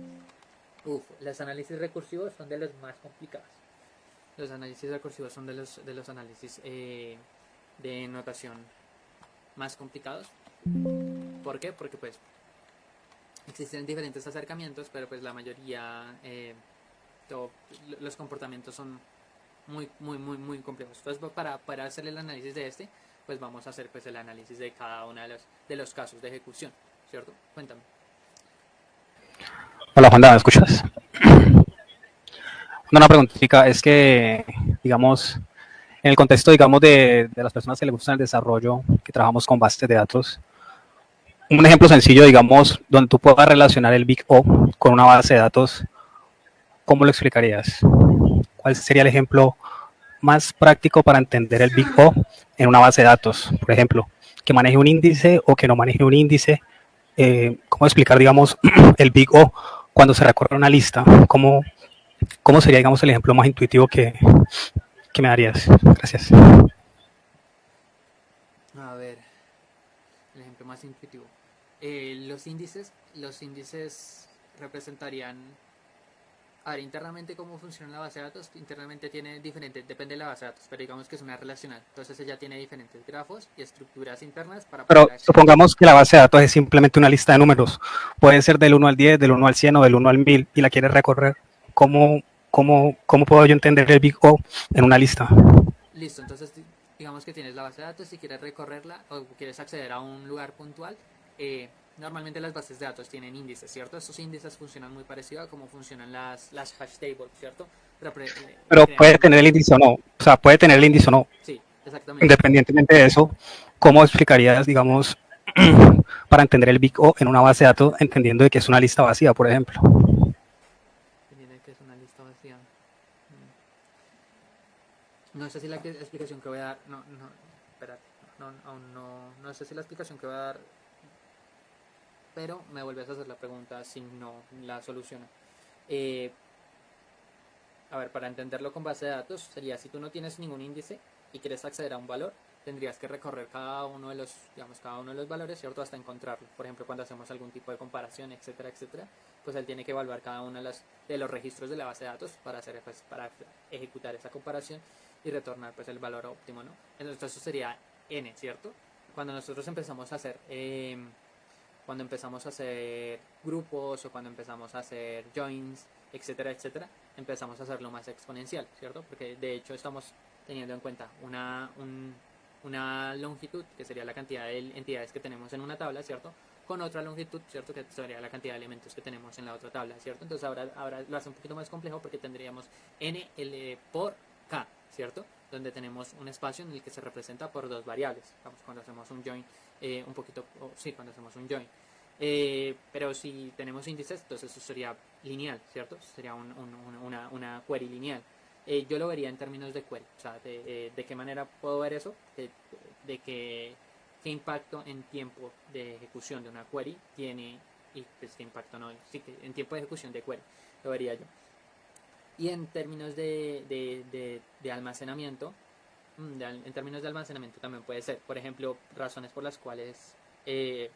los análisis recursivos son de los más complicados. Los análisis recursivos son de los análisis de notación más complicados. ¿Por qué? Porque pues existen diferentes acercamientos, pero pues la mayoría, los comportamientos son muy complejos. Entonces para hacer el análisis de este, pues vamos a hacer pues el análisis de cada uno de los casos de ejecución, ¿cierto? Cuéntame. Hola Juan, ¿me escuchas? Una preguntita es que, digamos, en el contexto, digamos, de las personas que les gusta el desarrollo, que trabajamos con bases de datos, un ejemplo sencillo, digamos, donde tú puedas relacionar el Big O con una base de datos, ¿cómo lo explicarías? ¿Cuál sería el ejemplo más práctico para entender el Big O en una base de datos? Por ejemplo, que maneje un índice o que no maneje un índice. ¿Cómo explicar, digamos, el Big O cuando se recorre una lista? ¿Cómo sería, digamos, el ejemplo más intuitivo que me darías? Gracias. A ver, el ejemplo más intuitivo. Los índices representarían... A ver, internamente cómo funciona la base de datos. Internamente tiene diferentes, depende de la base de datos, pero digamos que es una relacional. Entonces ella tiene diferentes grafos y estructuras internas para Pero poder... supongamos que la base de datos es simplemente una lista de números. Puede ser del 1 al 10, del 1 al 100 o del 1 al 1000 y la quieres recorrer. ¿Cómo puedo yo entender el Big O en una lista? Listo, entonces digamos que tienes la base de datos y quieres recorrerla o quieres acceder a un lugar puntual. Normalmente las bases de datos tienen índices, ¿cierto? Estos índices funcionan muy parecido a cómo funcionan las hash tables, ¿cierto? Pero puede tener el índice o no. O sea, puede tener el índice o no. Sí, exactamente. Independientemente de eso, ¿cómo explicarías, digamos, para entender el Big O en una base de datos, entendiendo de que es una lista vacía, por ejemplo? Entendiendo que es una lista vacía. No sé si la explicación que voy a dar... No, espérate. No sé si la explicación que voy a dar... Pero me vuelves a hacer la pregunta si no la soluciona. A ver, para entenderlo con base de datos, sería si tú no tienes ningún índice y quieres acceder a un valor, tendrías que recorrer cada uno de los valores, ¿cierto? Hasta encontrarlo. Por ejemplo, cuando hacemos algún tipo de comparación, etcétera, etcétera, pues él tiene que evaluar cada uno de los registros de la base de datos para ejecutar esa comparación y retornar pues el valor óptimo, ¿no? Entonces eso sería n, ¿cierto? Cuando nosotros empezamos a hacer grupos o cuando empezamos a hacer joins, etcétera, etcétera, empezamos a hacerlo más exponencial, ¿cierto? Porque de hecho estamos teniendo en cuenta una longitud, que sería la cantidad de entidades que tenemos en una tabla, ¿cierto? Con otra longitud, ¿cierto? Que sería la cantidad de elementos que tenemos en la otra tabla, ¿cierto? Entonces ahora lo hace un poquito más complejo porque tendríamos n por k, ¿cierto? Donde tenemos un espacio en el que se representa por dos variables. Vamos, cuando hacemos un join, cuando hacemos un join. Pero si tenemos índices, entonces eso sería lineal, ¿cierto? Sería una query lineal. Yo lo vería en términos de query, o sea, de qué manera puedo ver eso, de qué impacto en tiempo de ejecución de una query tiene, y pues qué impacto no, sí, en tiempo de ejecución de query, lo vería yo. Y en términos de almacenamiento, en términos de almacenamiento también puede ser, por ejemplo, razones por las cuales se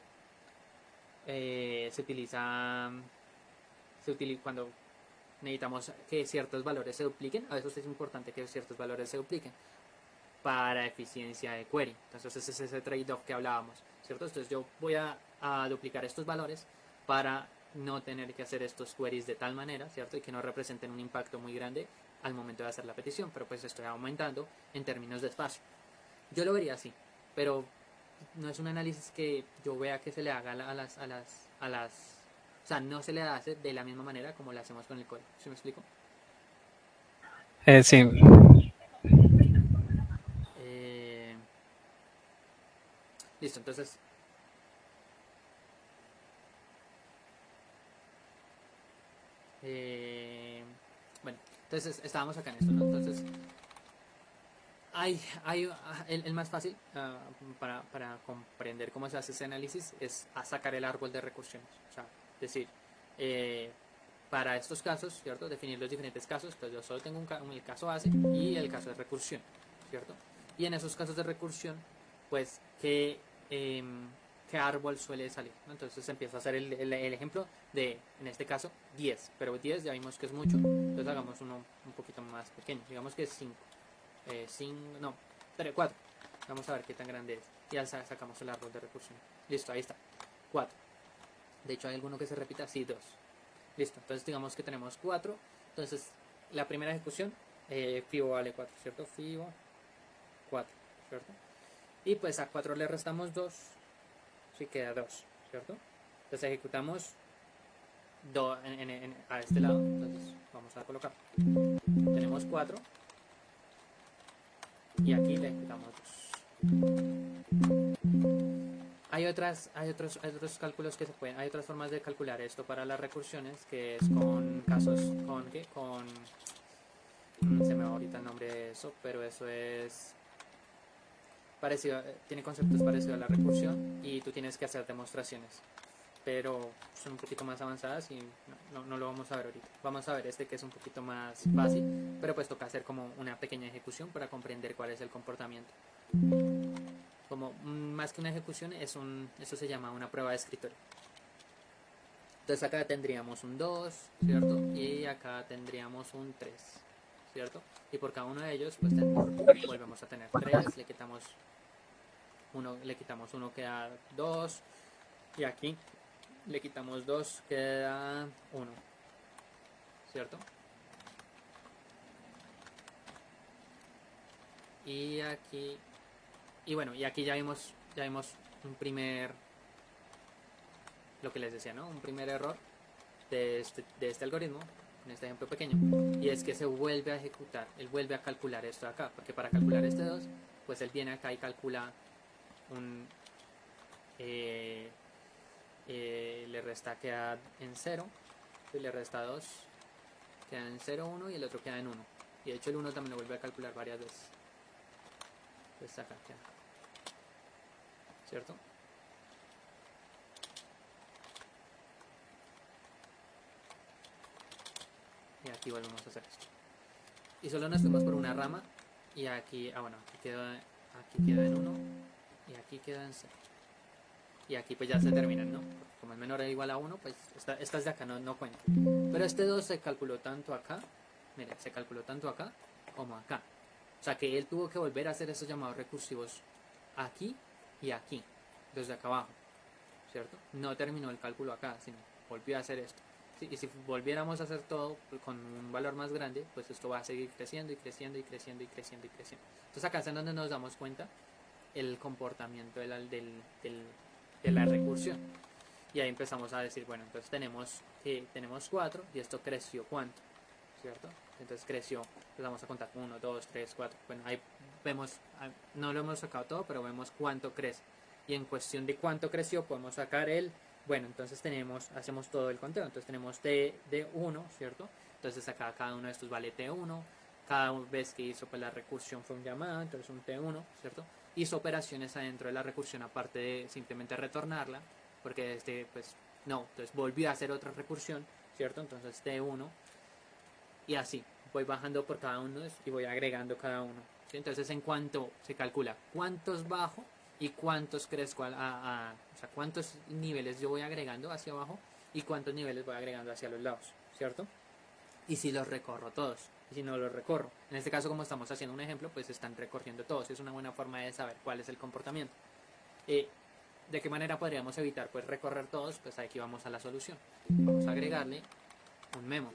utiliza cuando necesitamos que ciertos valores se dupliquen. A veces es importante que ciertos valores se dupliquen para eficiencia de query. Entonces ese es ese trade-off que hablábamos, ¿cierto? Entonces yo voy a duplicar estos valores para no tener que hacer estos queries de tal manera, ¿cierto? Y que no representen un impacto muy grande al momento de hacer la petición, pero pues estoy aumentando en términos de espacio. Yo lo vería así, pero no es un análisis que yo vea que se le haga a las o sea, no se le hace de la misma manera como lo hacemos con el código. ¿Sí me explico? Sí. Listo, entonces bueno, entonces estábamos acá en esto, ¿no? Entonces el más fácil para comprender cómo se hace ese análisis es a sacar el árbol de recursiones. O sea, decir, para estos casos, ¿cierto? Definir los diferentes casos. Entonces yo solo tengo el caso base y el caso de recursión, ¿cierto? Y en esos casos de recursión, pues, ¿qué árbol suele salir, ¿no? Entonces empiezo a hacer el ejemplo de, en este caso, 10. Pero 10 ya vimos que es mucho. Entonces hagamos uno un poquito más pequeño. Digamos que es 5. 4. Vamos a ver qué tan grande es. Ya sacamos el árbol de recursión. Listo, ahí está. 4. De hecho, hay alguno que se repita. Sí, 2. Listo. Entonces, digamos que tenemos 4. Entonces, la primera ejecución, FIBO vale 4, ¿cierto? FIBO 4, ¿cierto? Y pues a 4 le restamos 2. Sí, queda 2, ¿cierto? Entonces, ejecutamos a este lado. Entonces, vamos a colocar. Tenemos 4. Y aquí le ejecutamos 2. Hay otros cálculos que se pueden, hay otras formas de calcular esto para las recursiones, que es con casos, se me va ahorita el nombre de eso, pero eso es parecido, tiene conceptos parecidos a la recursión y tú tienes que hacer demostraciones, pero son un poquito más avanzadas y no lo vamos a ver ahorita. Vamos a ver este que es un poquito más fácil, pero pues toca hacer como una pequeña ejecución para comprender cuál es el comportamiento. Como más que una ejecución, eso se llama una prueba de escritorio. Entonces acá tendríamos un 2, ¿cierto? Y acá tendríamos un 3, ¿cierto? Y por cada uno de ellos, pues volvemos a tener 3, le quitamos 1, queda 2, y aquí le quitamos 2, queda 1, ¿cierto? Y aquí, y bueno, y aquí ya vimos un primer, lo que les decía, ¿no? Un primer error de este algoritmo, en este ejemplo pequeño, y es que se vuelve a ejecutar, él vuelve a calcular esto de acá, porque para calcular este 2, pues él viene acá y calcula le resta, queda en 0, y le resta 2, queda en 0, 1 y el otro queda en 1, y de hecho el 1 también lo vuelve a calcular varias veces. Pues acá queda, ¿cierto? Y aquí volvemos a hacer esto. Y solo nos fuimos por una rama. Y aquí, bueno, aquí queda en 1. Y aquí queda en 0. Y aquí pues ya se terminan, ¿no? Porque como es menor o igual a 1, pues estas de acá no cuentan. Pero este 2 se calculó tanto acá. Miren, se calculó tanto acá como acá. O sea que él tuvo que volver a hacer esos llamados recursivos aquí y aquí, desde acá abajo, ¿cierto? No terminó el cálculo acá, sino volvió a hacer esto. Sí, y si volviéramos a hacer todo con un valor más grande, pues esto va a seguir creciendo y creciendo y creciendo y creciendo y creciendo. Entonces acá es en donde nos damos cuenta el comportamiento de la recursión. Y ahí empezamos a decir, bueno, entonces tenemos 4 y esto creció ¿cuánto? ¿Cierto? Entonces creció, pues vamos a contar 1, 2, 3, 4. Bueno, ahí vemos, no lo hemos sacado todo, pero vemos cuánto crece. Y en cuestión de cuánto creció, podemos sacar bueno, entonces hacemos todo el conteo. Entonces tenemos T de 1, ¿cierto? Entonces acá cada uno de estos vale T1. Cada vez que hizo pues la recursión fue un llamado, entonces un T1, ¿cierto? Hizo operaciones adentro de la recursión aparte de simplemente retornarla, porque pues no, entonces volvió a hacer otra recursión, ¿cierto? Entonces T1. Y así, voy bajando por cada uno y voy agregando cada uno, ¿sí? Entonces en cuanto se calcula cuántos bajo y cuántos crezco, o sea, cuántos niveles yo voy agregando hacia abajo y cuántos niveles voy agregando hacia los lados, ¿cierto? y si los recorro todos, y si no los recorro. En este caso, como estamos haciendo un ejemplo, pues están recorriendo todos. Es una buena forma de saber cuál es el comportamiento. ¿De qué manera podríamos evitar pues recorrer todos? Pues aquí vamos a la solución. Vamos a agregarle un memo.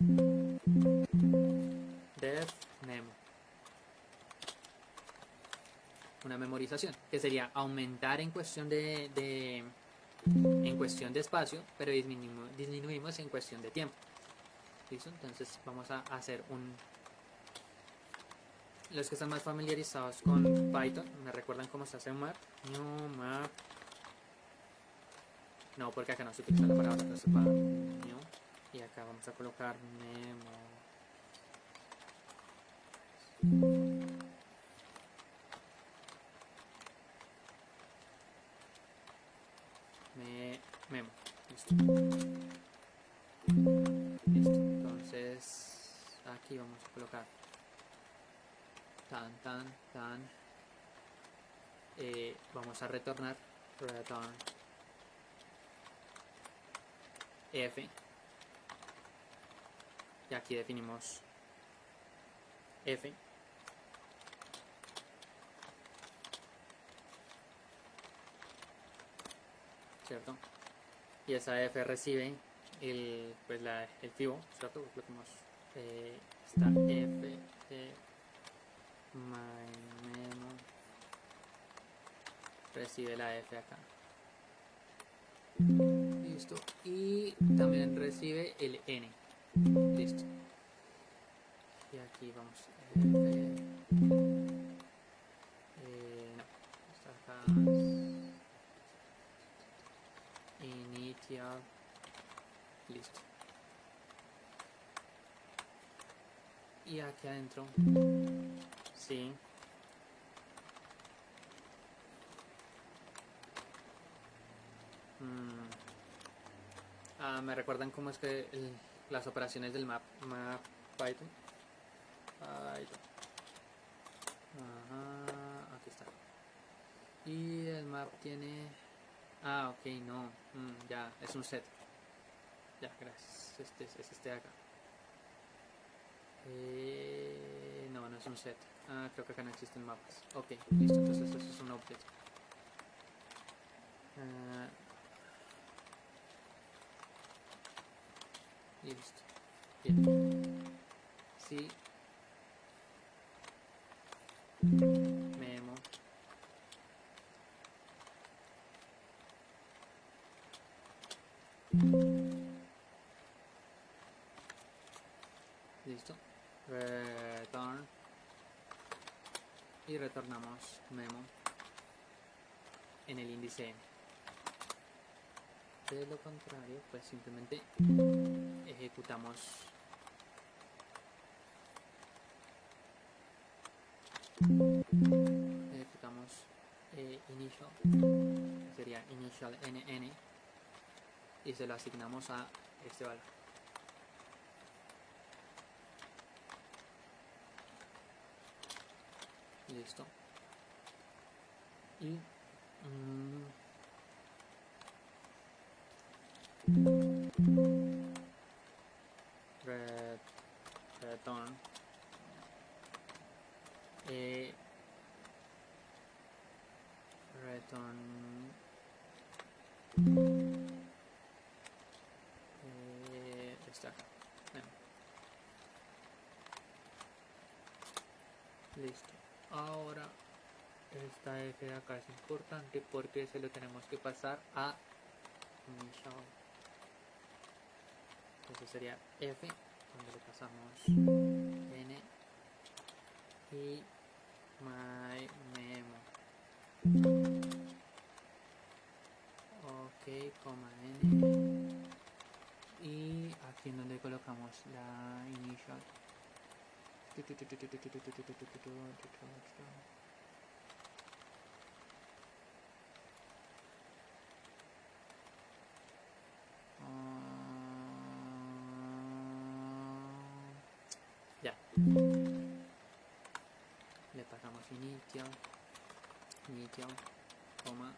Def memo. Una memorización, que sería aumentar en cuestión de espacio, pero disminuimos en cuestión de tiempo. ¿Listo? Entonces vamos a hacer los que están más familiarizados con Python, me recuerdan cómo se hace un map. New map. No, porque acá no se utiliza la palabra, entonces va new. Y acá vamos a colocar memo. Memo. Listo. Listo. Entonces aquí vamos a colocar vamos a retornar return f, y aquí definimos f, ¿cierto? Y esa f recibe el fibo, ¿cierto? Lo que hemos esta f de my memo recibe la f acá. Listo. Y también recibe el n. Listo. Y aquí vamos f, no, está acá initial. Listo. Y aquí adentro sí. Me recuerdan cómo es que las operaciones del map Python. Ajá, aquí está. Y el map tiene ok, no, ya, es un set. Ya, gracias. Es este de acá. No, no es un set. Creo que acá no existen mapas. Ok, listo, entonces eso es un object. Listo. Bien. Sí. Memo. Listo. Return. Y retornamos memo en el índice n. De lo contrario, pues simplemente ejecutamos initial, sería initial nn, y se lo asignamos a este valor. Listo. Y return return está acá. Bien. Listo. Ahora esta f de acá es importante porque se lo tenemos que pasar a initial. Entonces sería f, donde le pasamos n y my memo. Ok, coma n, y aquí en donde colocamos la initial. Ya. Le pasamos initial, coma.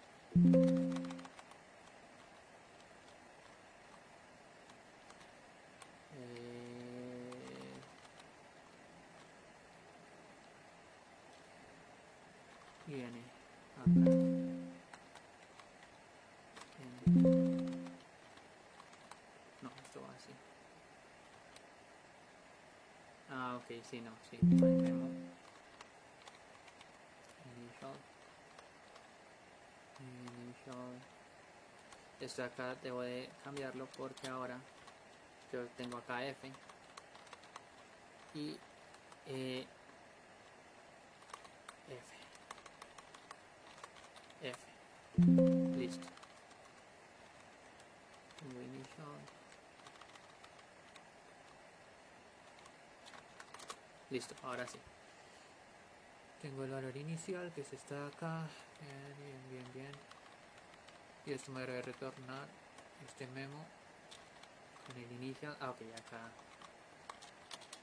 No, esto va así. Ah, ok, sí, no, sí. Memo. Initial. Esto acá debo de cambiarlo porque ahora yo tengo acá F y F. Listo. Tengo initial. Listo, ahora sí. Tengo el valor inicial que es esta de acá. Bien. Y esto me debe retornar este memo con el inicial. Ah, ok, acá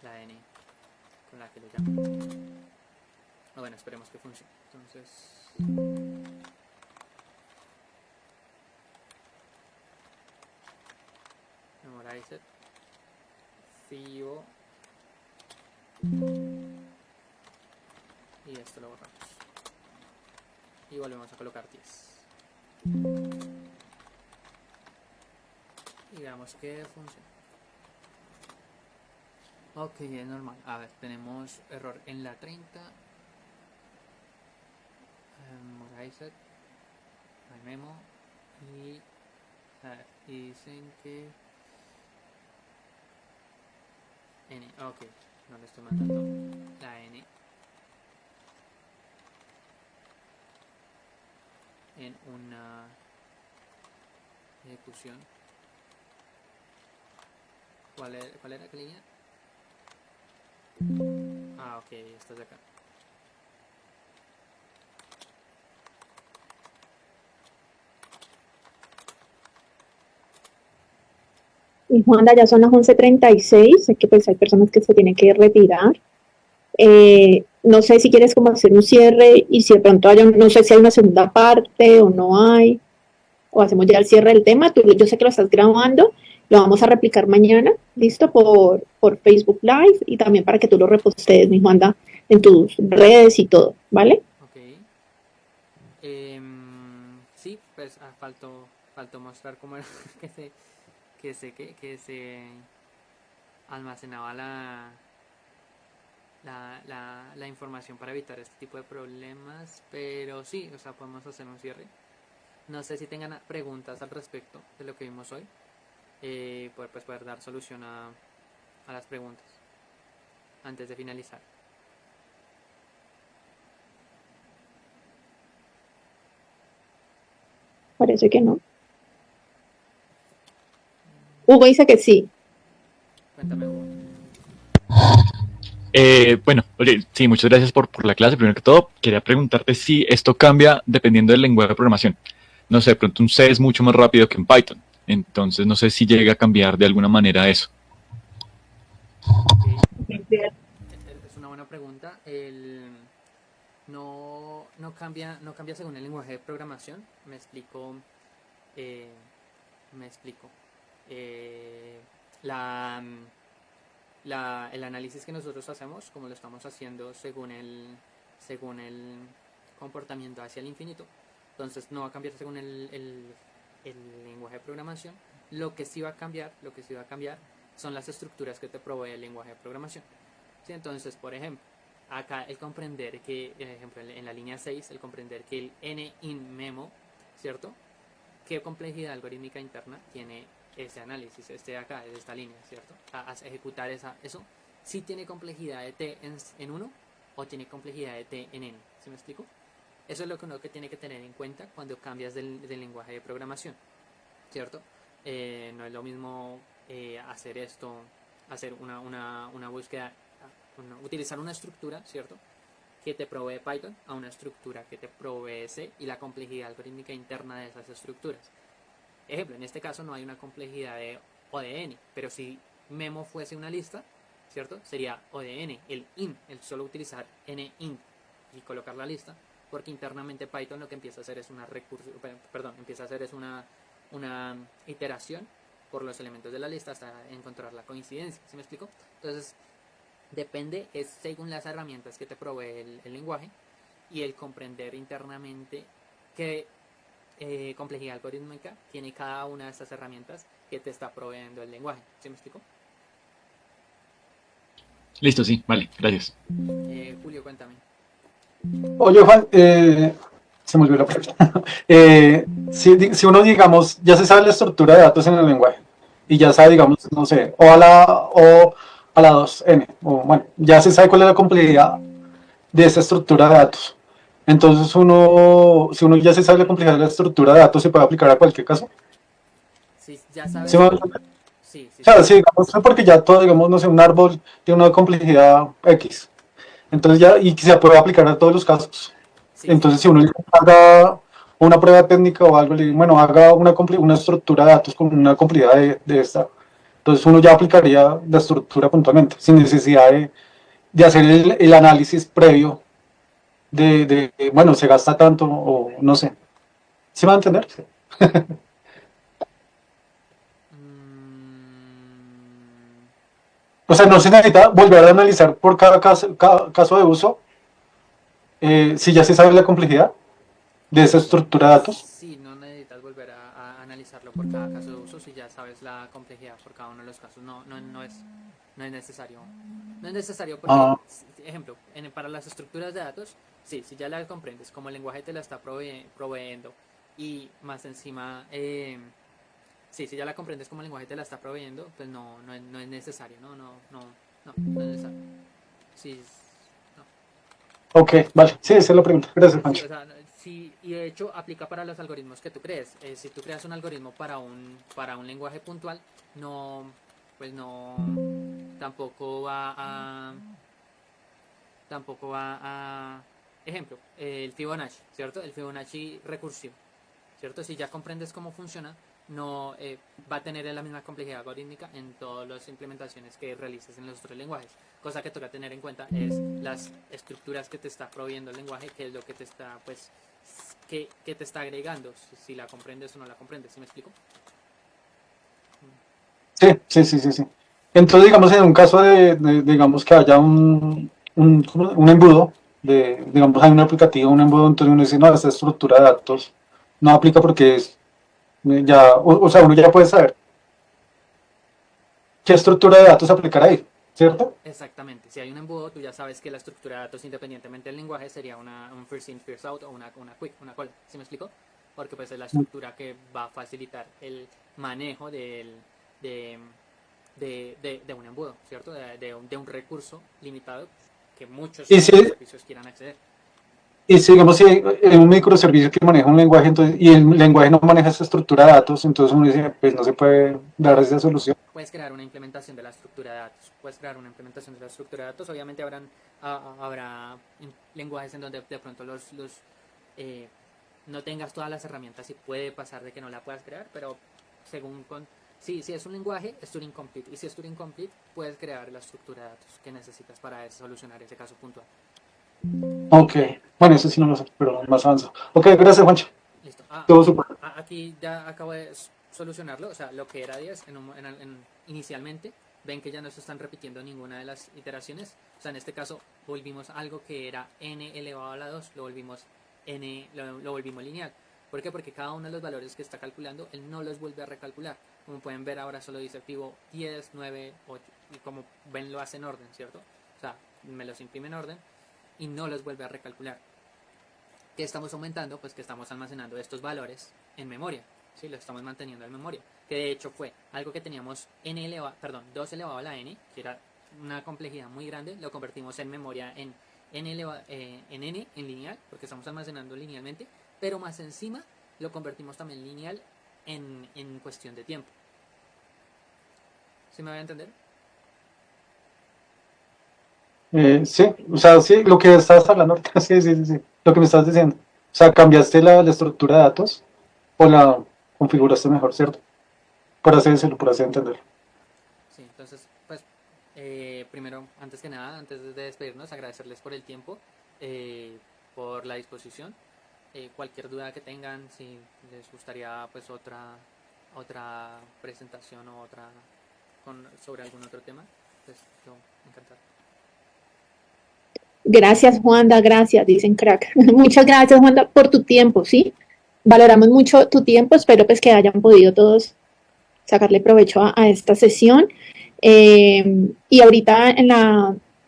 la n con la que lo llamo. Bueno, esperemos que funcione. Entonces, memorize it, FIO, y esto lo borramos y volvemos a colocar 10 y veamos que funciona. Ok, es normal. A ver, tenemos error en la 30. Memorize it, memo, y a ver, dicen que n, ok, no le estoy mandando la n en una ejecución. ¿Cuál era la línea? Ah, ok, esta es de acá. Y Juanda, ya son las 11:36, sé que pues hay personas que se tienen que retirar. No sé si quieres como hacer un cierre y si de pronto no sé si hay una segunda parte o no hay, o hacemos ya el cierre del tema. Yo sé que lo estás grabando, lo vamos a replicar mañana, listo, por Facebook Live y también para que tú lo repostees, mi Juanda, en tus redes y todo, ¿vale? Ok. Sí, pues faltó mostrar cómo era que se almacenaba la información para evitar este tipo de problemas, pero sí, o sea, podemos hacer un cierre. No sé si tengan preguntas al respecto de lo que vimos hoy, poder dar solución a las preguntas antes de finalizar. Parece que no. Hugo dice que sí. Cuéntame, Hugo. Bueno, oye, sí, muchas gracias por la clase. Primero que todo, quería preguntarte si esto cambia dependiendo del lenguaje de programación. No sé, de pronto un C es mucho más rápido que un Python. Entonces, no sé si llega a cambiar de alguna manera eso. Okay. Es una buena pregunta. No cambia según el lenguaje de programación. Me explico. El análisis que nosotros hacemos, como lo estamos haciendo según el comportamiento hacia el infinito, entonces no va a cambiar según el lenguaje de programación. Lo que sí va a cambiar son las estructuras que te provee el lenguaje de programación. ¿Sí? Entonces, por ejemplo, acá el comprender que, por ejemplo, en la línea 6, el comprender que el n in memo, ¿cierto? ¿Qué complejidad algorítmica interna tiene ese análisis, de acá, de esta línea, ¿cierto? A ejecutar eso, ¿sí tiene complejidad de t en 1 o tiene complejidad de t en n? ¿Sí me explico? Eso es lo que uno que tiene que tener en cuenta cuando cambias del lenguaje de programación, ¿cierto? No es lo mismo hacer esto, hacer una búsqueda, utilizar una estructura, ¿cierto?, que te provee Python a una estructura que te provee C y la complejidad algorítmica interna de esas estructuras. Ejemplo, en este caso no hay una complejidad de O de N, pero si memo fuese una lista, ¿cierto?, sería O de N, el solo utilizar N int y colocar la lista, porque internamente Python lo que empieza a hacer es una iteración por los elementos de la lista hasta encontrar la coincidencia. ¿Sí me explico? Entonces, depende, es según las herramientas que te provee el lenguaje y el comprender internamente qué complejidad algorítmica tiene cada una de estas herramientas que te está proveyendo el lenguaje. ¿Sí me explico? Listo, sí, vale, gracias. Julio, cuéntame. Oye, Juan, se me olvidó la pregunta. Si uno, digamos, ya se sabe la estructura de datos en el lenguaje y ya sabe, digamos, no sé, o a la 2n, o bueno, ya se sabe cuál es la complejidad de esa estructura de datos. Entonces, si uno ya se sabe la complejidad de la estructura de datos, ¿se puede aplicar a cualquier caso? Sí, ya sabes. ¿Sí, Sí, sí, claro, sí. sí, digamos, porque ya todo, digamos, no sé, un árbol tiene una complejidad X. Entonces ya, y se puede aplicar a todos los casos. Sí, Entonces, sí. si uno haga una prueba técnica o algo, le digo, bueno, haga una estructura de datos con una complejidad de esta. Entonces, uno ya aplicaría la estructura puntualmente, sin necesidad de hacer el análisis previo bueno, se gasta tanto o no sé. ¿Sí me va a entender? O sea, no se necesita volver a analizar por cada caso de uso, si ya se sabe la complejidad de esa estructura de datos. Sí, no necesitas volver a analizarlo por cada caso de uso si ya sabes la complejidad por cada uno de los casos. No es necesario. No es necesario porque, ejemplo, para las estructuras de datos, sí, si ya las comprendes, como el lenguaje te la está proveyendo y más encima, sí, si ya la comprendes como el lenguaje te la está proveyendo, pues no es necesario, no es necesario. Sí, Ok, vale. Sí, esa es la pregunta. Gracias, sí, Pancho. o sea, sí, y de hecho aplica para los algoritmos que tú crees. Si tú creas un algoritmo para un lenguaje puntual, pues tampoco va a, ejemplo, el Fibonacci, ¿cierto? El Fibonacci recursivo, ¿cierto? Si ya comprendes cómo funciona, no va a tener la misma complejidad algorítmica en todas las implementaciones que realices en los otros lenguajes. Cosa que toca tener en cuenta es las estructuras que te está proveyendo el lenguaje, que es lo que te está, pues, que te está agregando, si la comprendes o no la comprendes. ¿Sí me explico? Sí. Entonces, digamos, en un caso digamos, que haya un embudo, digamos, hay un aplicativo, un embudo, entonces uno dice, no, esta estructura de datos no aplica porque ya, o sea, uno ya puede saber qué estructura de datos aplicar ahí, ¿cierto? Exactamente. Si hay un embudo, tú ya sabes que la estructura de datos, independientemente del lenguaje, sería un first in, first out o una quick, una cola. ¿Sí me explico? Porque pues es la estructura que va a facilitar el manejo de un embudo, ¿cierto? De un recurso limitado que muchos Y si, servicios quieran acceder. y si, digamos, si hay un microservicio que maneja un lenguaje, entonces, y el lenguaje no maneja esa estructura de datos, entonces uno dice, pues no se puede dar esa solución. Puedes crear una implementación de la estructura de datos. Obviamente habrá lenguajes en donde de pronto no tengas todas las herramientas y puede pasar de que no la puedas crear, pero si es un lenguaje, es Turing Complete. Y si es Turing Complete, puedes crear la estructura de datos que necesitas para solucionar ese caso puntual. Ok, bueno, eso sí no lo sé, pero más avanzado. Ok, gracias, Juancho. Listo. Todo súper. Aquí ya acabo de solucionarlo, o sea, lo que era 10 inicialmente, ven que ya no se están repitiendo ninguna de las iteraciones, o sea, en este caso volvimos algo que era n elevado a la 2, lo volvimos lineal. ¿Por qué? Porque cada uno de los valores que está calculando, él no los vuelve a recalcular. Como pueden ver, ahora solo dice fibo 10, 9, 8, y como ven lo hace en orden, ¿cierto? O sea, me los imprime en orden y no los vuelve a recalcular. ¿Qué estamos aumentando? Pues que estamos almacenando estos valores en memoria, ¿sí? Los estamos manteniendo en memoria, que de hecho fue algo que teníamos 2 elevado a la n, que era una complejidad muy grande, lo convertimos en memoria en n, en lineal, porque estamos almacenando linealmente, pero más encima lo convertimos también lineal en cuestión de tiempo. ¿Sí me voy a entender? Sí, o sea, sí, lo que estabas hablando ahorita, sí, lo que me estás diciendo. O sea, cambiaste la estructura de datos o la configuraste mejor, ¿cierto? Para así entenderlo. Sí, entonces, pues, primero, antes que nada, antes de despedirnos, agradecerles por el tiempo, por la disposición. Cualquier duda que tengan, si les gustaría, pues, otra presentación o sobre algún otro tema, pues, yo encantado. Gracias, Juanda, gracias, dicen crack. Muchas gracias, Juanda, por tu tiempo, ¿sí? Valoramos mucho tu tiempo, espero pues que hayan podido todos sacarle provecho a esta sesión. Y ahorita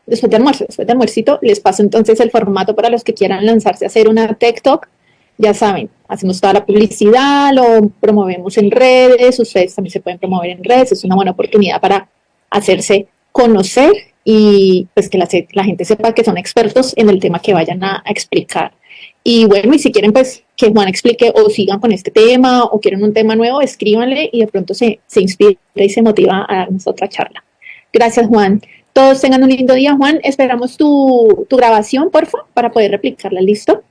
después de almuercito, les paso entonces el formato para los que quieran lanzarse a hacer una Tech Talk. Ya saben, hacemos toda la publicidad, lo promovemos en redes, ustedes también se pueden promover en redes, es una buena oportunidad para hacerse conocer y pues que la gente sepa que son expertos en el tema que vayan a explicar. Y bueno, y si quieren pues que Juan explique o sigan con este tema o quieren un tema nuevo, escríbanle y de pronto se inspira y se motiva a darnos otra charla. Gracias, Juan. Todos tengan un lindo día, Juan. Esperamos tu grabación, porfa, para poder replicarla. ¿Listo?